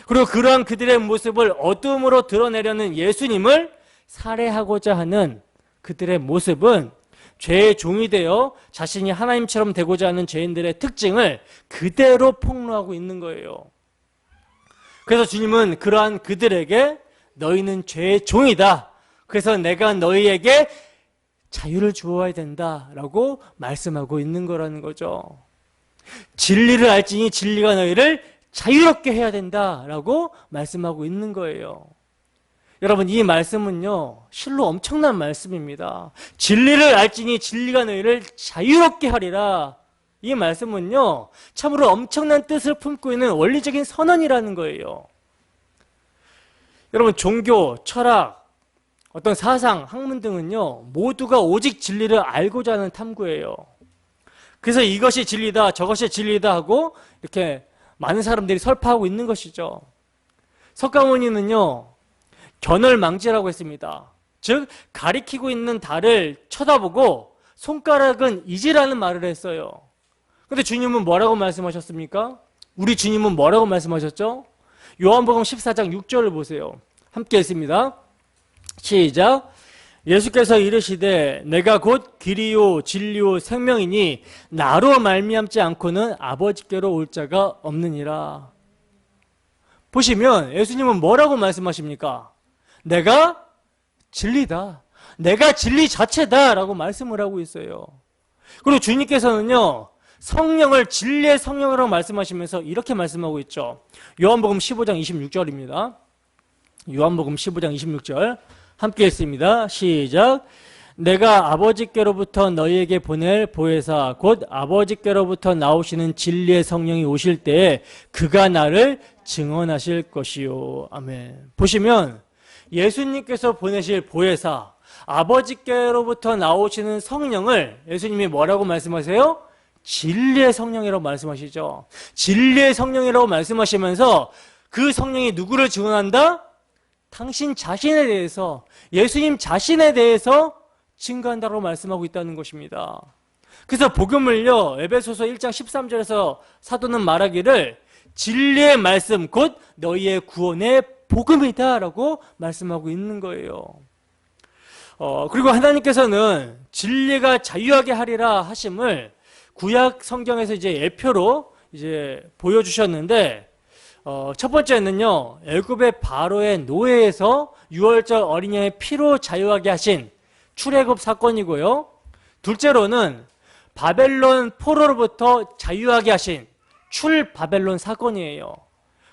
그리고 그러한 그들의 모습을 어둠으로 드러내려는 예수님을 살해하고자 하는 그들의 모습은 죄의 종이 되어 자신이 하나님처럼 되고자 하는 죄인들의 특징을 그대로 폭로하고 있는 거예요. 그래서 주님은 그러한 그들에게 너희는 죄의 종이다. 그래서 내가 너희에게 자유를 주어야 된다라고 말씀하고 있는 거라는 거죠. 진리를 알지니 진리가 너희를 자유롭게 해야 된다라고 말씀하고 있는 거예요. 여러분, 이 말씀은요, 실로 엄청난 말씀입니다. 진리를 알지니 진리가 너희를 자유롭게 하리라. 이 말씀은요, 참으로 엄청난 뜻을 품고 있는 원리적인 선언이라는 거예요. 여러분, 종교, 철학, 어떤 사상, 학문 등은요, 모두가 오직 진리를 알고자 하는 탐구예요. 그래서 이것이 진리다, 저것이 진리다 하고 이렇게 많은 사람들이 설파하고 있는 것이죠. 석가모니는요, 견얼망지라고 했습니다. 즉, 가리키고 있는 달을 쳐다보고 손가락은 잊으라는 말을 했어요. 근데 주님은 뭐라고 말씀하셨습니까? 우리 주님은 뭐라고 말씀하셨죠? 요한복음 14장 6절을 보세요. 함께 읽습니다. 시작. 예수께서 이르시되 내가 곧 길이요 진리요 생명이니 나로 말미암지 않고는 아버지께로 올 자가 없느니라. 보시면 예수님은 뭐라고 말씀하십니까? 내가 진리다. 내가 진리 자체다 라고 말씀을 하고 있어요. 그리고 주님께서는요, 성령을 진리의 성령이라고 말씀하시면서 이렇게 말씀하고 있죠. 요한복음 15장 26절입니다. 요한복음 15장 26절 함께 읽습니다. 시작. 내가 아버지께로부터 너희에게 보낼 보혜사 곧 아버지께로부터 나오시는 진리의 성령이 오실 때에 그가 나를 증언하실 것이요. 아멘. 보시면 예수님께서 보내실 보혜사, 아버지께로부터 나오시는 성령을 예수님이 뭐라고 말씀하세요? 진리의 성령이라고 말씀하시죠. 진리의 성령이라고 말씀하시면서 그 성령이 누구를 증언한다? 당신 자신에 대해서, 예수님 자신에 대해서 증거한다고 말씀하고 있다는 것입니다. 그래서 복음을요, 에베소서 1장 13절에서 사도는 말하기를 진리의 말씀 곧 너희의 구원의 복음이다 라고 말씀하고 있는 거예요. 그리고 하나님께서는 진리가 자유하게 하리라 하심을 구약 성경에서 이제 예표로 이제 보여주셨는데, 첫 번째는요, 애굽의 바로의 노예에서 유월절 어린 양의 피로 자유하게 하신 출애굽 사건이고요. 둘째로는 바벨론 포로로부터 자유하게 하신 출바벨론 사건이에요.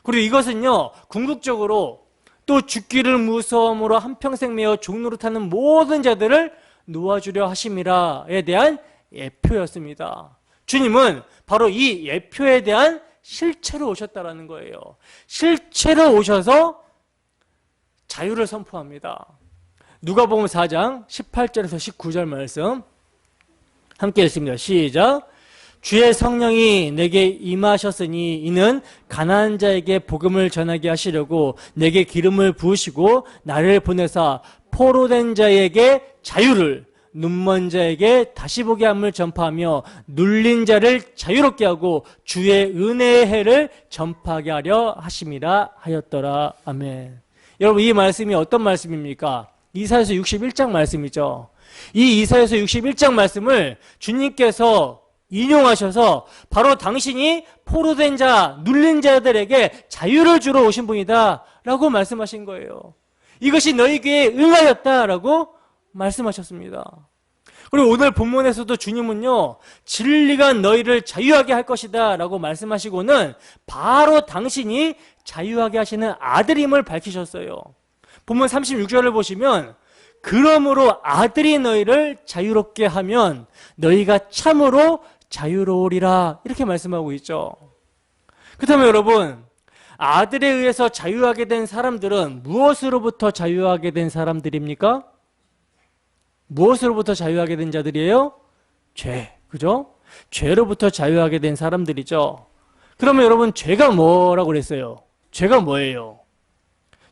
그리고 이것은요, 궁극적으로 또 죽기를 무서움으로 한평생 매어 종노릇하는 모든 자들을 놓아주려 하심이라에 대한 예표였습니다. 주님은 바로 이 예표에 대한 실체로 오셨다라는 거예요. 실체로 오셔서 자유를 선포합니다. 누가복음 4장 18절에서 19절 말씀 함께 읽습니다. 시작. 주의 성령이 내게 임하셨으니 이는 가난한 자에게 복음을 전하게 하시려고 내게 기름을 부으시고 나를 보내사 포로된 자에게 자유를, 눈먼 자에게 다시 보게 함을 전파하며 눌린 자를 자유롭게 하고 주의 은혜의 해를 전파하게 하려 하심이라 하였더라. 아멘. 여러분, 이 말씀이 어떤 말씀입니까? 이사야서 61장 말씀이죠. 이 이사야서 61장 말씀을 주님께서 인용하셔서 바로 당신이 포로된 자, 눌린 자들에게 자유를 주러 오신 분이다 라고 말씀하신 거예요. 이것이 너희 귀에 응하였다라고 말씀하셨습니다. 그리고 오늘 본문에서도 주님은요, 진리가 너희를 자유하게 할 것이다 라고 말씀하시고는 바로 당신이 자유하게 하시는 아들임을 밝히셨어요. 본문 36절을 보시면 그러므로 아들이 너희를 자유롭게 하면 너희가 참으로 자유로우리라 이렇게 말씀하고 있죠. 그렇다면 여러분, 아들에 의해서 자유하게 된 사람들은 무엇으로부터 자유하게 된 사람들입니까? 무엇으로부터 자유하게 된 자들이에요? 죄, 그죠? 죄로부터 자유하게 된 사람들이죠. 그러면 여러분, 죄가 뭐라고 그랬어요? 죄가 뭐예요?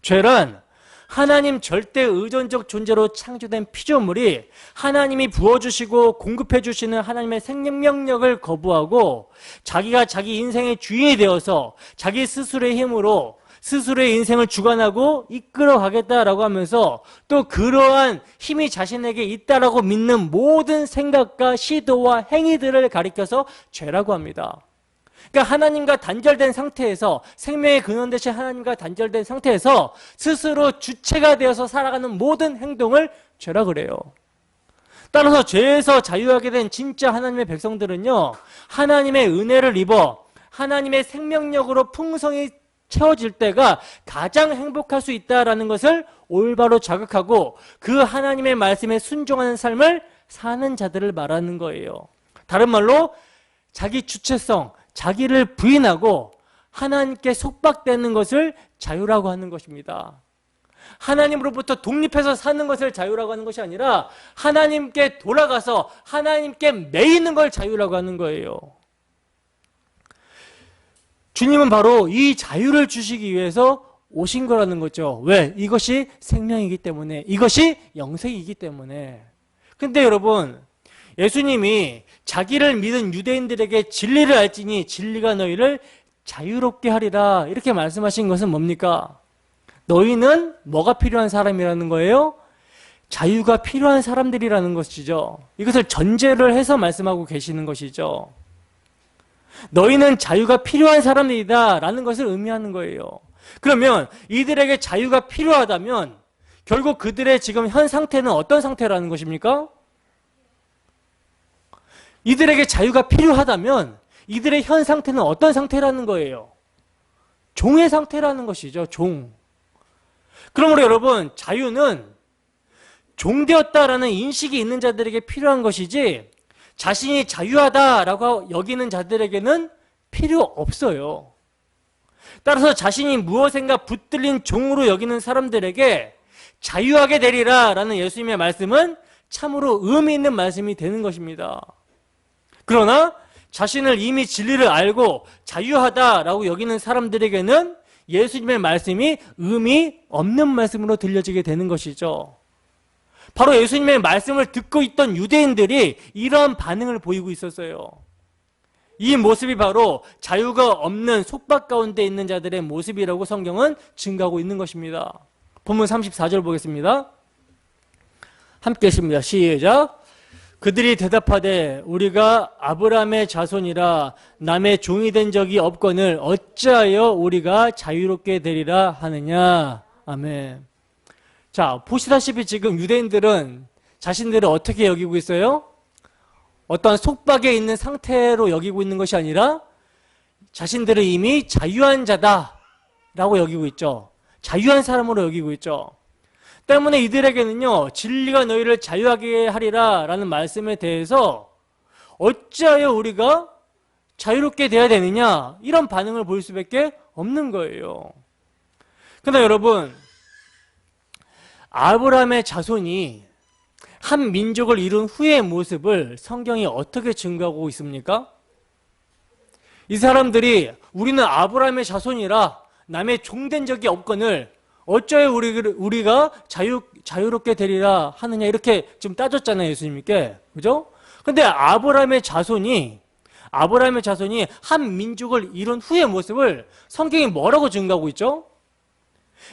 죄란 하나님 절대 의존적 존재로 창조된 피조물이 하나님이 부어주시고 공급해주시는 하나님의 생명력을 거부하고 자기가 자기 인생의 주인이 되어서 자기 스스로의 힘으로 스스로의 인생을 주관하고 이끌어가겠다라고 하면서 또 그러한 힘이 자신에게 있다라고 믿는 모든 생각과 시도와 행위들을 가리켜서 죄라고 합니다. 그러니까 하나님과 단절된 상태에서, 생명의 근원 대신 하나님과 단절된 상태에서 스스로 주체가 되어서 살아가는 모든 행동을 죄라 그래요. 따라서 죄에서 자유하게 된 진짜 하나님의 백성들은요, 하나님의 은혜를 입어 하나님의 생명력으로 풍성히 채워질 때가 가장 행복할 수 있다라는 것을 올바로 자각하고 그 하나님의 말씀에 순종하는 삶을 사는 자들을 말하는 거예요. 다른 말로 자기 주체성, 자기를 부인하고 하나님께 속박되는 것을 자유라고 하는 것입니다. 하나님으로부터 독립해서 사는 것을 자유라고 하는 것이 아니라 하나님께 돌아가서 하나님께 매이는 걸 자유라고 하는 거예요. 주님은 바로 이 자유를 주시기 위해서 오신 거라는 거죠. 왜? 이것이 생명이기 때문에, 이것이 영생이기 때문에. 근데 여러분, 예수님이 자기를 믿은 유대인들에게 진리를 알지니 진리가 너희를 자유롭게 하리라 이렇게 말씀하신 것은 뭡니까? 너희는 뭐가 필요한 사람이라는 거예요? 자유가 필요한 사람들이라는 것이죠. 이것을 전제를 해서 말씀하고 계시는 것이죠. 너희는 자유가 필요한 사람들이다 라는 것을 의미하는 거예요. 그러면 이들에게 자유가 필요하다면 결국 그들의 지금 현 상태는 어떤 상태라는 것입니까? 이들에게 자유가 필요하다면 이들의 현 상태는 어떤 상태라는 거예요? 종의 상태라는 것이죠. 종. 그러므로 여러분, 자유는 종되었다라는 인식이 있는 자들에게 필요한 것이지 자신이 자유하다라고 여기는 자들에게는 필요 없어요. 따라서 자신이 무엇인가 붙들린 종으로 여기는 사람들에게 자유하게 되리라 라는 예수님의 말씀은 참으로 의미 있는 말씀이 되는 것입니다. 그러나 자신을 이미 진리를 알고 자유하다라고 여기는 사람들에게는 예수님의 말씀이 의미 없는 말씀으로 들려지게 되는 것이죠. 바로 예수님의 말씀을 듣고 있던 유대인들이 이런 반응을 보이고 있었어요. 이 모습이 바로 자유가 없는 속박 가운데 있는 자들의 모습이라고 성경은 증거하고 있는 것입니다. 본문 34절 보겠습니다. 함께 읽습니다. 시작. 그들이 대답하되 우리가 아브라함의 자손이라 남의 종이 된 적이 없거늘 어찌하여 우리가 자유롭게 되리라 하느냐. 아멘. 자, 보시다시피 지금 유대인들은 자신들을 어떻게 여기고 있어요? 어떠한 속박에 있는 상태로 여기고 있는 것이 아니라 자신들을 이미 자유한 자다라고 여기고 있죠. 자유한 사람으로 여기고 있죠. 때문에 이들에게는요, 진리가 너희를 자유하게 하리라 라는 말씀에 대해서 어찌하여 우리가 자유롭게 돼야 되느냐, 이런 반응을 보일 수밖에 없는 거예요. 그러나 여러분, 아브라함의 자손이 한 민족을 이룬 후의 모습을 성경이 어떻게 증거하고 있습니까? 이 사람들이 우리는 아브라함의 자손이라 남의 종된 적이 없거늘 어쩌여 우리가 자유롭게 되리라 하느냐, 이렇게 지금 따졌잖아요, 예수님께. 그죠? 근데 아브라함의 자손이 한 민족을 이룬 후의 모습을 성경이 뭐라고 증거하고 있죠?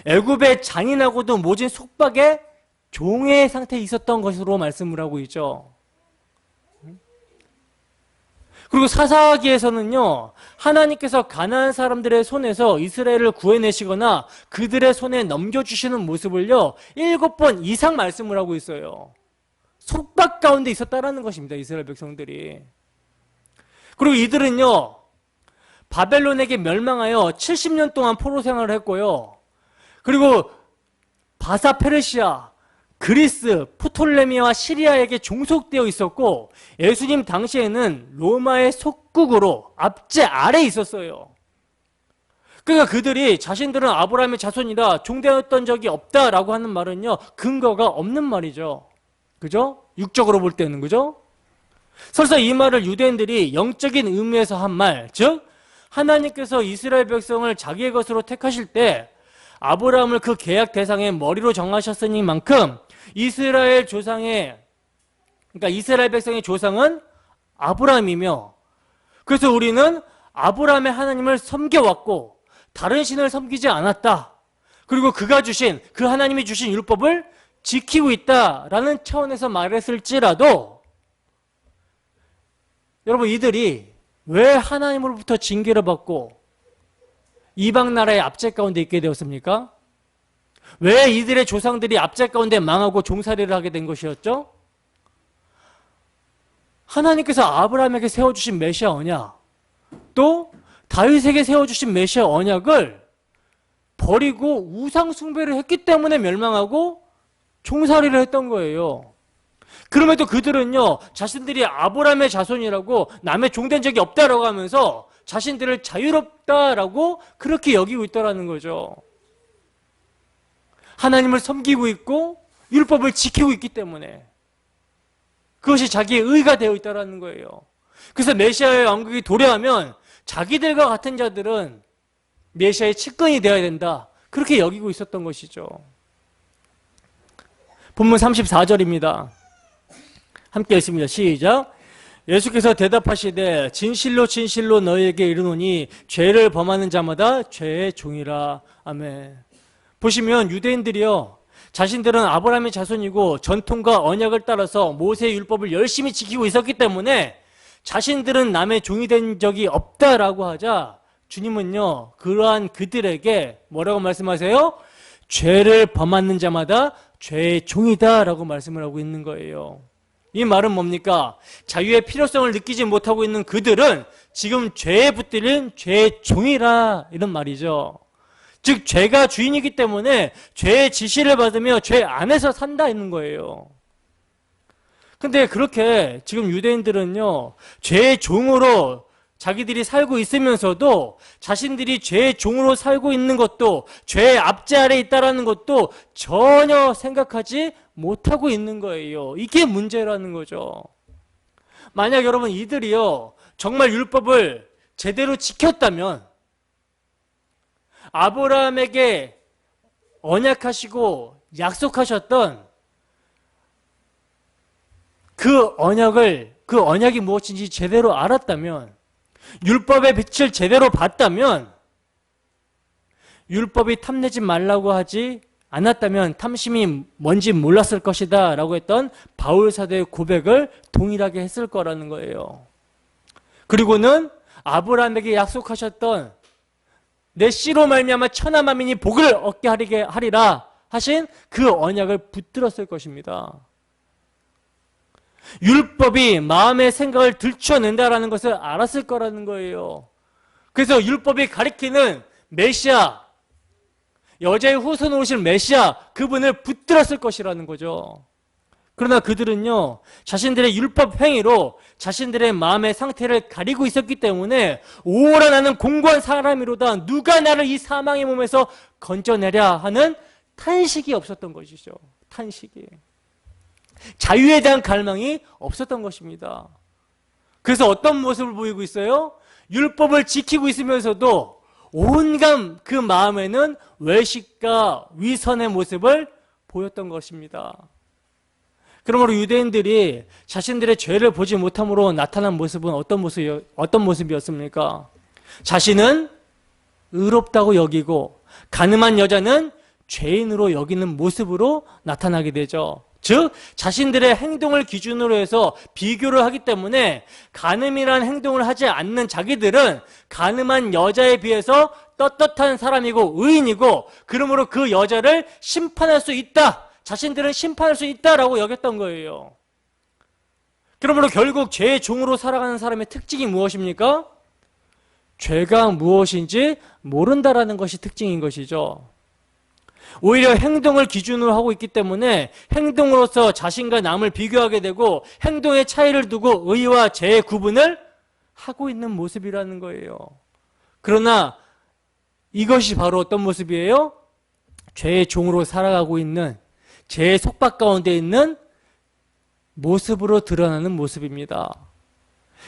애굽의 잔인하고도 모진 속박의 종의 상태에 있었던 것으로 말씀을 하고 있죠. 그리고 사사기에서는요, 하나님께서 가나안 사람들의 손에서 이스라엘을 구해내시거나 그들의 손에 넘겨주시는 모습을요 7번 이상 말씀을 하고 있어요. 속박 가운데 있었다라는 것입니다, 이스라엘 백성들이. 그리고 이들은요 바벨론에게 멸망하여 70년 동안 포로 생활을 했고요, 그리고 바사 페르시아, 그리스, 프톨레미와 시리아에게 종속되어 있었고, 예수님 당시에는 로마의 속국으로 압제 아래에 있었어요. 그러니까 그들이 자신들은 아브라함의 자손이라 종되었던 적이 없다라고 하는 말은요 근거가 없는 말이죠. 그죠? 육적으로 볼 때는. 그죠? 설사 이 말을 유대인들이 영적인 의미에서 한 말, 즉 하나님께서 이스라엘 백성을 자기의 것으로 택하실 때 아브라함을 그 계약 대상의 머리로 정하셨으니만큼 이스라엘 백성의 조상은 아브라함이며, 그래서 우리는 아브라함의 하나님을 섬겨왔고 다른 신을 섬기지 않았다. 그리고 그 하나님이 주신 율법을 지키고 있다라는 차원에서 말했을지라도, 여러분, 이들이 왜 하나님으로부터 징계를 받고 이방 나라의 압제 가운데 있게 되었습니까? 왜 이들의 조상들이 압제 가운데 망하고 종살이를 하게 된 것이었죠? 하나님께서 아브라함에게 세워주신 메시아 언약, 또 다윗에게 세워주신 메시아 언약을 버리고 우상 숭배를 했기 때문에 멸망하고 종살이를 했던 거예요. 그럼에도 그들은요 자신들이 아브라함의 자손이라고 남의 종된 적이 없다라고 하면서 자신들을 자유롭다라고 그렇게 여기고 있다라는 거죠. 하나님을 섬기고 있고 율법을 지키고 있기 때문에 그것이 자기의 의가 되어 있다는 거예요. 그래서 메시아의 왕국이 도래하면 자기들과 같은 자들은 메시아의 측근이 되어야 된다, 그렇게 여기고 있었던 것이죠. 본문 34절입니다. 함께 읽습니다. 시작. 예수께서 대답하시되 진실로 진실로 너희에게 이르노니 죄를 범하는 자마다 죄의 종이라. 아멘. 보시면 유대인들이요 자신들은 아브라함의 자손이고 전통과 언약을 따라서 모세의 율법을 열심히 지키고 있었기 때문에 자신들은 남의 종이 된 적이 없다라고 하자 주님은요 그러한 그들에게 뭐라고 말씀하세요? 죄를 범하는 자마다 죄의 종이다 라고 말씀을 하고 있는 거예요. 이 말은 뭡니까? 자유의 필요성을 느끼지 못하고 있는 그들은 지금 죄에 붙들린 죄의 종이라, 이런 말이죠. 즉 죄가 주인이기 때문에 죄의 지시를 받으며 죄 안에서 산다 있는 거예요. 근데 그렇게 지금 유대인들은요 죄의 종으로 자기들이 살고 있으면서도 자신들이 죄의 종으로 살고 있는 것도, 죄의 압제 아래에 있다는 것도 전혀 생각하지 못하고 있는 거예요. 이게 문제라는 거죠. 만약 여러분 이들이요 정말 율법을 제대로 지켰다면, 아브라함에게 언약하시고 약속하셨던 그 언약이 무엇인지 제대로 알았다면, 율법의 빛을 제대로 봤다면 율법이 탐내지 말라고 하지 않았다면 탐심이 뭔지 몰랐을 것이다 라고 했던 바울 사도의 고백을 동일하게 했을 거라는 거예요. 그리고는 아브라함에게 약속하셨던 내 씨로 말미암아 천하 만민이 복을 얻게 하리라 하신 그 언약을 붙들었을 것입니다. 율법이 마음의 생각을 들춰낸다라는 것을 알았을 거라는 거예요. 그래서 율법이 가리키는 메시아, 여자의 후손으로 오실 메시아, 그분을 붙들었을 것이라는 거죠. 그러나 그들은요, 자신들의 율법 행위로 자신들의 마음의 상태를 가리고 있었기 때문에 오라 나는 공고한 사람이로다, 누가 나를 이 사망의 몸에서 건져내랴 하는 탄식이 없었던 것이죠. 탄식이. 자유에 대한 갈망이 없었던 것입니다. 그래서 어떤 모습을 보이고 있어요? 율법을 지키고 있으면서도 온갖 그 마음에는 외식과 위선의 모습을 보였던 것입니다. 그러므로 유대인들이 자신들의 죄를 보지 못함으로 나타난 모습은 어떤 모습이었습니까? 자신은 의롭다고 여기고 가늠한 여자는 죄인으로 여기는 모습으로 나타나게 되죠. 즉 자신들의 행동을 기준으로 해서 비교를 하기 때문에 간음이라는 행동을 하지 않는 자기들은 간음한 여자에 비해서 떳떳한 사람이고 의인이고, 그러므로 그 여자를 심판할 수 있다, 자신들은 심판할 수 있다라고 여겼던 거예요. 그러므로 결국 죄의 종으로 살아가는 사람의 특징이 무엇입니까? 죄가 무엇인지 모른다라는 것이 특징인 것이죠. 오히려 행동을 기준으로 하고 있기 때문에 행동으로서 자신과 남을 비교하게 되고 행동의 차이를 두고 의와 죄의 구분을 하고 있는 모습이라는 거예요. 그러나 이것이 바로 어떤 모습이에요? 죄의 종으로 살아가고 있는, 죄의 속박 가운데 있는 모습으로 드러나는 모습입니다.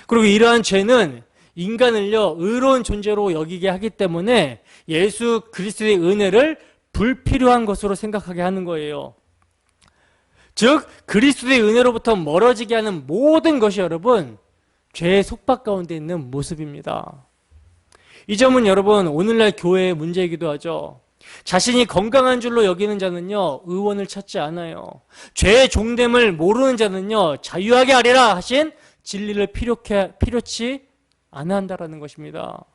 그리고 이러한 죄는 인간을요, 의로운 존재로 여기게 하기 때문에 예수 그리스도의 은혜를 불필요한 것으로 생각하게 하는 거예요. 즉 그리스도의 은혜로부터 멀어지게 하는 모든 것이 여러분 죄의 속박 가운데 있는 모습입니다. 이 점은 여러분 오늘날 교회의 문제이기도 하죠. 자신이 건강한 줄로 여기는 자는요 의원을 찾지 않아요. 죄의 종됨을 모르는 자는요 자유하게 하리라 하신 진리를 필요치 않아 한다라는 것입니다.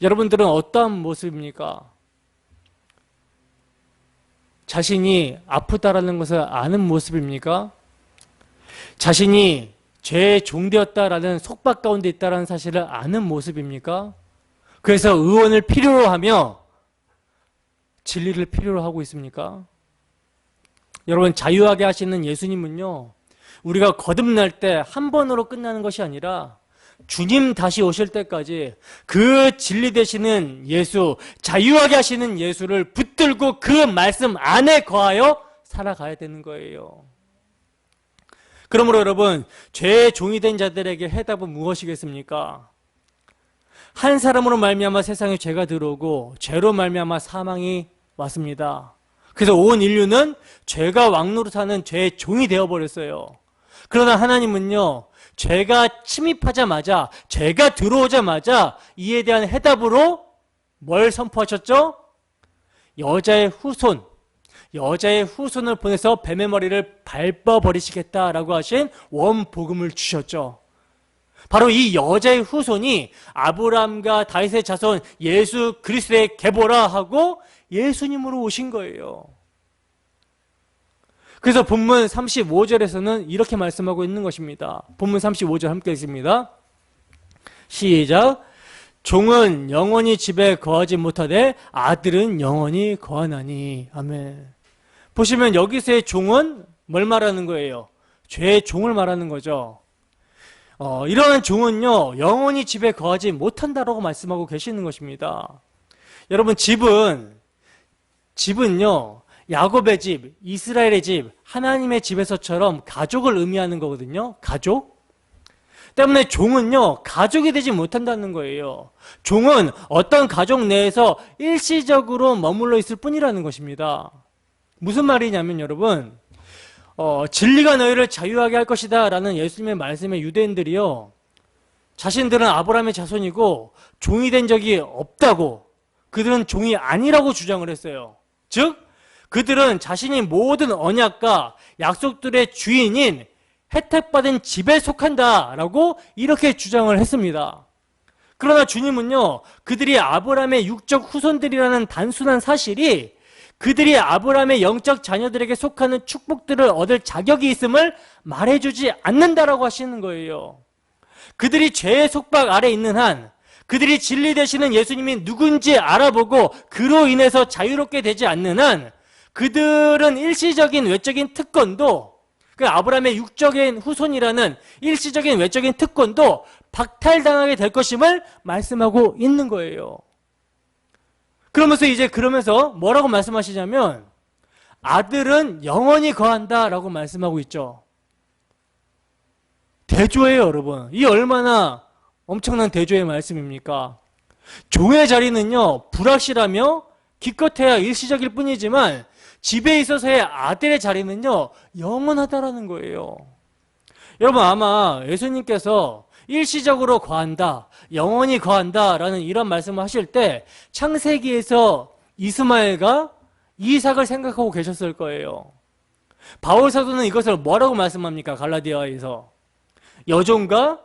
여러분들은 어떠한 모습입니까? 자신이 아프다라는 것을 아는 모습입니까? 자신이 죄의 종되었다라는 속박 가운데 있다라는 사실을 아는 모습입니까? 그래서 의원을 필요로 하며 진리를 필요로 하고 있습니까? 여러분 자유하게 하시는 예수님은요 우리가 거듭날 때 한 번으로 끝나는 것이 아니라 주님 다시 오실 때까지 그 진리 되시는 예수, 자유하게 하시는 예수를 붙들고 그 말씀 안에 거하여 살아가야 되는 거예요. 그러므로 여러분 죄의 종이 된 자들에게 해답은 무엇이겠습니까? 한 사람으로 말미암아 세상에 죄가 들어오고 죄로 말미암아 사망이 왔습니다. 그래서 온 인류는 죄가 왕노릇하는 죄의 종이 되어버렸어요. 그러나 하나님은요 죄가 침입하자마자, 죄가 들어오자마자 이에 대한 해답으로 뭘 선포하셨죠? 여자의 후손을 보내서 뱀의 머리를 밟아버리시겠다라고 하신 원복음을 주셨죠. 바로 이 여자의 후손이 아브라함과 다윗의 자손 예수 그리스도의 계보라 하고 예수님으로 오신 거예요. 그래서 본문 35절에서는 이렇게 말씀하고 있는 것입니다. 본문 35절 함께 읽습니다. 시작. 종은 영원히 집에 거하지 못하되 아들은 영원히 거하나니. 아멘. 보시면 여기서의 종은 뭘 말하는 거예요? 죄의 종을 말하는 거죠. 이러한 종은요 영원히 집에 거하지 못한다라고 말씀하고 계시는 것입니다. 여러분 집은요 야곱의 집, 이스라엘의 집, 하나님의 집에서처럼 가족을 의미하는 거거든요. 가족. 때문에 종은요 가족이 되지 못한다는 거예요. 종은 어떤 가족 내에서 일시적으로 머물러 있을 뿐이라는 것입니다. 무슨 말이냐면 여러분 진리가 너희를 자유하게 할 것이다 라는 예수님의 말씀에 유대인들이요 자신들은 아브라함의 자손이고 종이 된 적이 없다고, 그들은 종이 아니라고 주장을 했어요. 즉 그들은 자신이 모든 언약과 약속들의 주인인 혜택받은 집에 속한다라고 이렇게 주장을 했습니다. 그러나 주님은요, 그들이 아브라함의 육적 후손들이라는 단순한 사실이 그들이 아브라함의 영적 자녀들에게 속하는 축복들을 얻을 자격이 있음을 말해주지 않는다라고 하시는 거예요. 그들이 죄의 속박 아래 있는 한, 그들이 진리 되시는 예수님이 누군지 알아보고 그로 인해서 자유롭게 되지 않는 한, 그들은 일시적인 외적인 특권도, 그 아브라함의 육적인 후손이라는 일시적인 외적인 특권도 박탈당하게 될 것임을 말씀하고 있는 거예요. 그러면서 뭐라고 말씀하시냐면 아들은 영원히 거한다라고 말씀하고 있죠. 대조예요, 여러분. 이 얼마나 엄청난 대조의 말씀입니까? 종의 자리는요, 불확실하며 기껏해야 일시적일 뿐이지만 집에 있어서의 아들의 자리는요, 영원하다라는 거예요. 여러분, 아마 예수님께서 일시적으로 거한다, 영원히 거한다라는 이런 말씀을 하실 때 창세기에서 이스마엘과 이삭을 생각하고 계셨을 거예요. 바울 사도는 이것을 뭐라고 말씀합니까? 갈라디아에서 여종과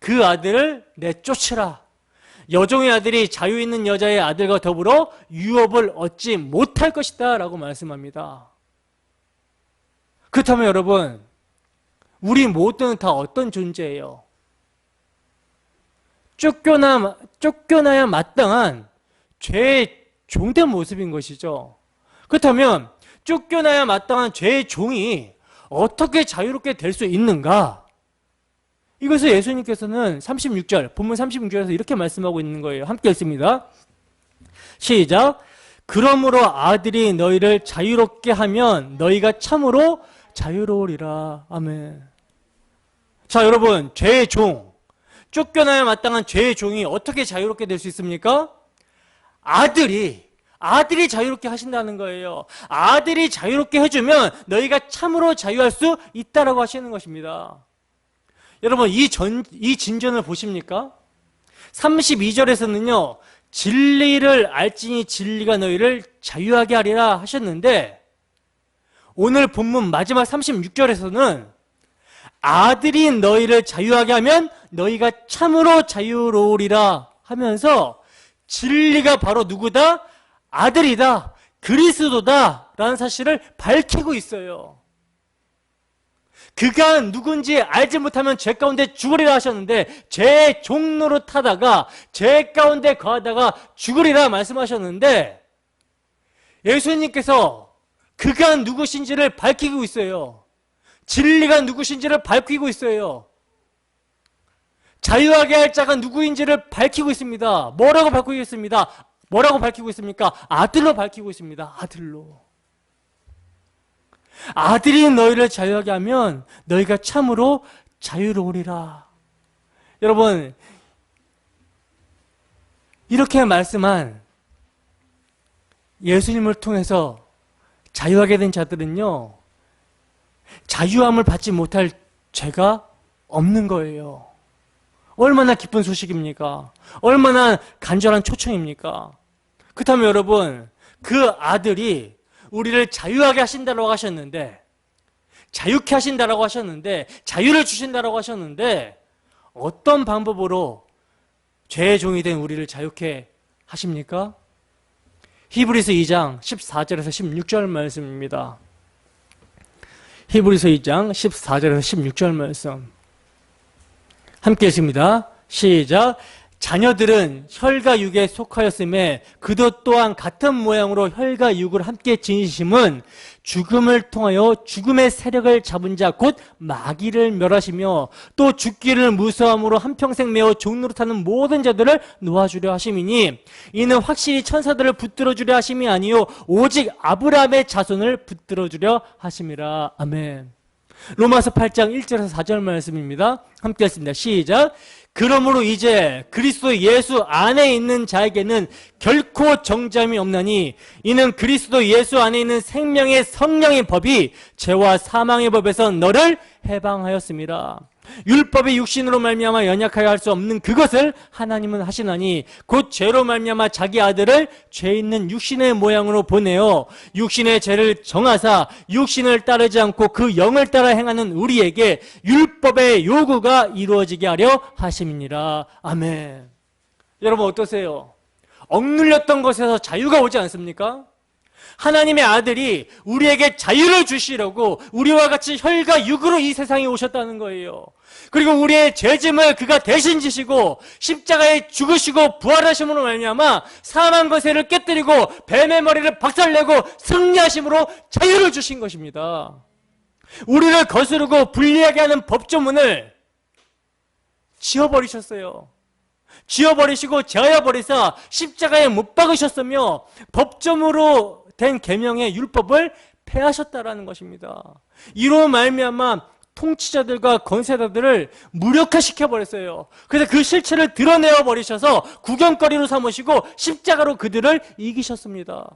그 아들을 내쫓으라. 여종의 아들이 자유 있는 여자의 아들과 더불어 유업을 얻지 못할 것이다 라고 말씀합니다. 그렇다면 여러분, 우리 모두는 다 어떤 존재예요? 쫓겨나야 마땅한 죄의 종된 모습인 것이죠. 그렇다면 쫓겨나야 마땅한 죄의 종이 어떻게 자유롭게 될 수 있는가? 이것을 예수님께서는 36절, 본문 36절에서 이렇게 말씀하고 있는 거예요. 함께 읽습니다. 시작. 그러므로 아들이 너희를 자유롭게 하면 너희가 참으로 자유로우리라. 아멘. 자, 여러분, 죄의 종, 쫓겨나야 마땅한 죄의 종이 어떻게 자유롭게 될 수 있습니까? 아들이 자유롭게 하신다는 거예요. 아들이 자유롭게 해주면 너희가 참으로 자유할 수 있다라고 하시는 것입니다. 여러분, 이 진전을 보십니까? 32절에서는요, 진리를 알지니 진리가 너희를 자유하게 하리라 하셨는데, 오늘 본문 마지막 36절에서는 아들이 너희를 자유하게 하면 너희가 참으로 자유로우리라 하면서 진리가 바로 누구다? 아들이다. 그리스도다. 라는 사실을 밝히고 있어요. 그가 누군지 알지 못하면 죄 가운데 죽으리라 하셨는데 죄의 종로로 타다가 죄 가운데 거하다가 죽으리라 말씀하셨는데 예수님께서 그가 누구신지를 밝히고 있어요. 진리가 누구신지를 밝히고 있어요. 자유하게 할 자가 누구인지를 밝히고 있습니다. 뭐라고 밝히고 있습니다? 뭐라고 밝히고 있습니까? 아들로 밝히고 있습니다. 아들로. 아들이 너희를 자유하게 하면 너희가 참으로 자유로우리라. 여러분, 이렇게 말씀한 예수님을 통해서 자유하게 된 자들은요, 자유함을 받지 못할 죄가 없는 거예요. 얼마나 기쁜 소식입니까? 얼마나 간절한 초청입니까? 그렇다면 여러분, 그 아들이 우리를 자유하게 하신다고 하셨는데, 자유케 하신다라고 하셨는데, 자유를 주신다라고 하셨는데, 어떤 방법으로 죄의 종이 된 우리를 자유케 하십니까? 히브리서 2장 14절에서 16절 말씀입니다. 히브리서 2장 14절에서 16절 말씀. 함께 읽습니다. 시작. 자녀들은 혈과 육에 속하였음에 그도 또한 같은 모양으로 혈과 육을 함께 지니심은 죽음을 통하여 죽음의 세력을 잡은 자 곧 마귀를 멸하시며 또 죽기를 무서함으로 한평생 매어 종노릇하는 모든 자들을 놓아주려 하심이니 이는 확실히 천사들을 붙들어주려 하심이 아니요 오직 아브라함의 자손을 붙들어주려 하심이라. 아멘. 로마서 8장 1절에서 4절 말씀입니다. 함께 했습니다. 시작. 그러므로 이제 그리스도 예수 안에 있는 자에게는 결코 정죄함이 없나니 이는 그리스도 예수 안에 있는 생명의 성령의 법이 죄와 사망의 법에서 너를 해방하였습니다. 율법이 육신으로 말미암아 연약하여 할 수 없는 그것을 하나님은 하시나니 곧 죄로 말미암아 자기 아들을 죄 있는 육신의 모양으로 보내어 육신의 죄를 정하사 육신을 따르지 않고 그 영을 따라 행하는 우리에게 율법의 요구가 이루어지게 하려 하심이니라. 아멘. 여러분 어떠세요? 억눌렸던 것에서 자유가 오지 않습니까? 하나님의 아들이 우리에게 자유를 주시려고 우리와 같이 혈과 육으로 이 세상에 오셨다는 거예요. 그리고 우리의 죄짐을 그가 대신 지시고 십자가에 죽으시고 부활하심으로 말미암아 사망 권세를 깨뜨리고 뱀의 머리를 박살내고 승리하심으로 자유를 주신 것입니다. 우리를 거스르고 불리하게 하는 법조문을 지워버리셨어요. 지워버리시고 제하여버리사 십자가에 못 박으셨으며 법조문으로 된 계명의 율법을 폐하셨다라는 것입니다. 이로 말미암아 통치자들과 권세자들을 무력화시켜 버렸어요. 그래서 그 실체를 드러내어 버리셔서 구경거리로 삼으시고 십자가로 그들을 이기셨습니다.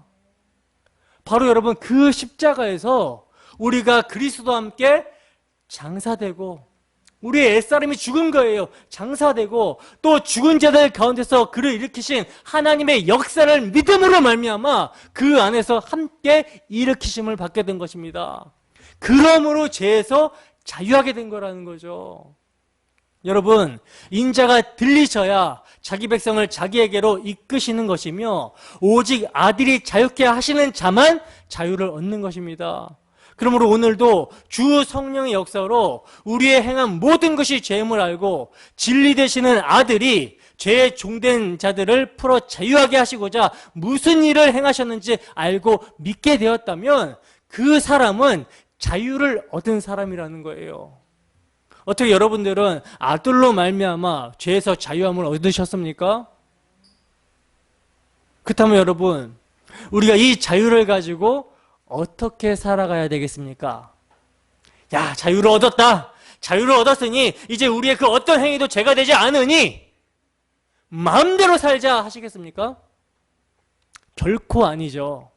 바로 여러분 그 십자가에서 우리가 그리스도와 함께 장사되고 우리의 옛사람이 죽은 거예요. 장사되고 또 죽은 자들 가운데서 그를 일으키신 하나님의 역사를 믿음으로 말미암아 그 안에서 함께 일으키심을 받게 된 것입니다. 그러므로 죄에서 자유하게 된 거라는 거죠. 여러분, 인자가 들리셔야 자기 백성을 자기에게로 이끄시는 것이며 오직 아들이 자유케 하시는 자만 자유를 얻는 것입니다. 그러므로 오늘도 주 성령의 역사로 우리의 행한 모든 것이 죄임을 알고 진리 되시는 아들이 죄에 종된 자들을 풀어 자유하게 하시고자 무슨 일을 행하셨는지 알고 믿게 되었다면 그 사람은 자유를 얻은 사람이라는 거예요. 어떻게 여러분들은 아들로 말미암아 죄에서 자유함을 얻으셨습니까? 그렇다면 여러분, 우리가 이 자유를 가지고 어떻게 살아가야 되겠습니까? 야, 자유를 얻었다. 자유를 얻었으니 이제 우리의 그 어떤 행위도 죄가 되지 않으니 마음대로 살자 하시겠습니까? 결코 아니죠.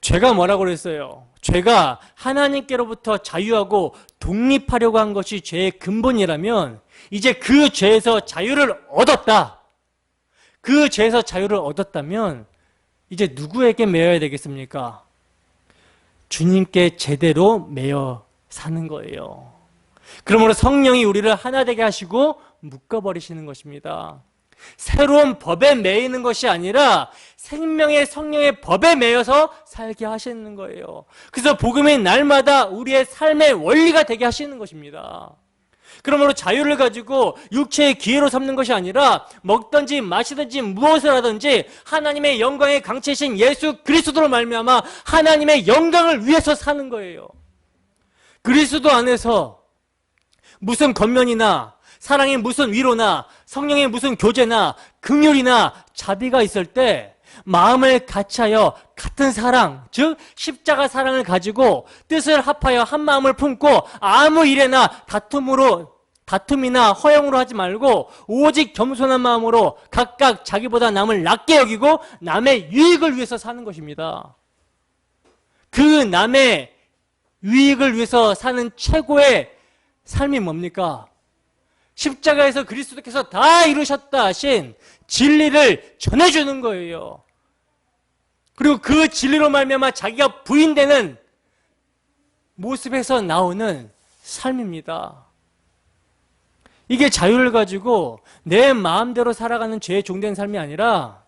죄가 뭐라고 그랬어요? 죄가 하나님께로부터 자유하고 독립하려고 한 것이 죄의 근본이라면 이제 그 죄에서 자유를 얻었다. 그 죄에서 자유를 얻었다면 이제 누구에게 매여야 되겠습니까? 주님께 제대로 매여 사는 거예요. 그러므로 성령이 우리를 하나 되게 하시고 묶어버리시는 것입니다. 새로운 법에 매이는 것이 아니라 생명의 성령의 법에 매여서 살게 하시는 거예요. 그래서 복음이 날마다 우리의 삶의 원리가 되게 하시는 것입니다. 그러므로 자유를 가지고 육체의 기회로 삼는 것이 아니라 먹든지 마시든지 무엇을 하든지 하나님의 영광의 강체이신 예수 그리스도로 말미암아 하나님의 영광을 위해서 사는 거예요. 그리스도 안에서 무슨 겉면이나 사랑의 무슨 위로나 성령의 무슨 교제나 긍휼이나 자비가 있을 때 마음을 같이하여 같은 사랑, 즉 십자가 사랑을 가지고 뜻을 합하여 한 마음을 품고 아무 일에나 다툼이나 허영으로 하지 말고 오직 겸손한 마음으로 각각 자기보다 남을 낮게 여기고 남의 유익을 위해서 사는 것입니다. 그 남의 유익을 위해서 사는 최고의 삶이 뭡니까? 십자가에서 그리스도께서 다 이루셨다 하신 진리를 전해주는 거예요. 그리고 그 진리로 말미암아 자기가 부인되는 모습에서 나오는 삶입니다. 이게 자유를 가지고 내 마음대로 살아가는 죄에 종된 삶이 아니라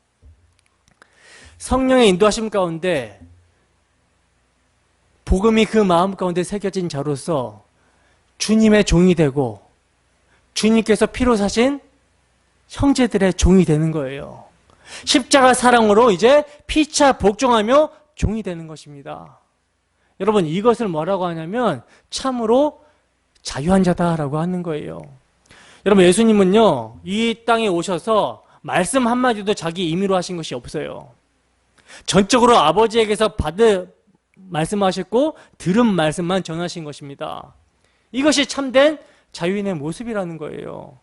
성령의 인도하심 가운데 복음이 그 마음 가운데 새겨진 자로서 주님의 종이 되고 주님께서 피로 사신 형제들의 종이 되는 거예요. 십자가 사랑으로 이제 피차 복종하며 종이 되는 것입니다. 여러분, 이것을 뭐라고 하냐면 참으로 자유한 자다라고 하는 거예요. 여러분, 예수님은요 이 땅에 오셔서 말씀 한마디도 자기 임의로 하신 것이 없어요. 전적으로 아버지에게서 말씀하셨고 들은 말씀만 전하신 것입니다. 이것이 참된 자유인의 모습이라는 거예요.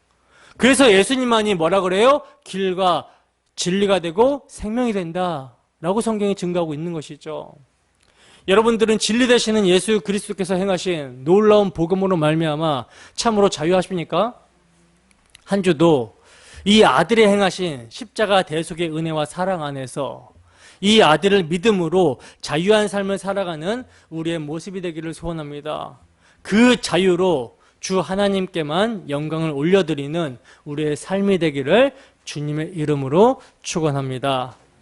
그래서 예수님만이 뭐라 그래요? 길과 진리가 되고 생명이 된다라고 성경이 증거하고 있는 것이죠. 여러분들은 진리 되시는 예수 그리스도께서 행하신 놀라운 복음으로 말미암아 참으로 자유하십니까? 한 주도 이 아들이 행하신 십자가 대속의 은혜와 사랑 안에서 이 아들을 믿음으로 자유한 삶을 살아가는 우리의 모습이 되기를 소원합니다. 그 자유로 주 하나님께만 영광을 올려드리는 우리의 삶이 되기를 주님의 이름으로 축원합니다.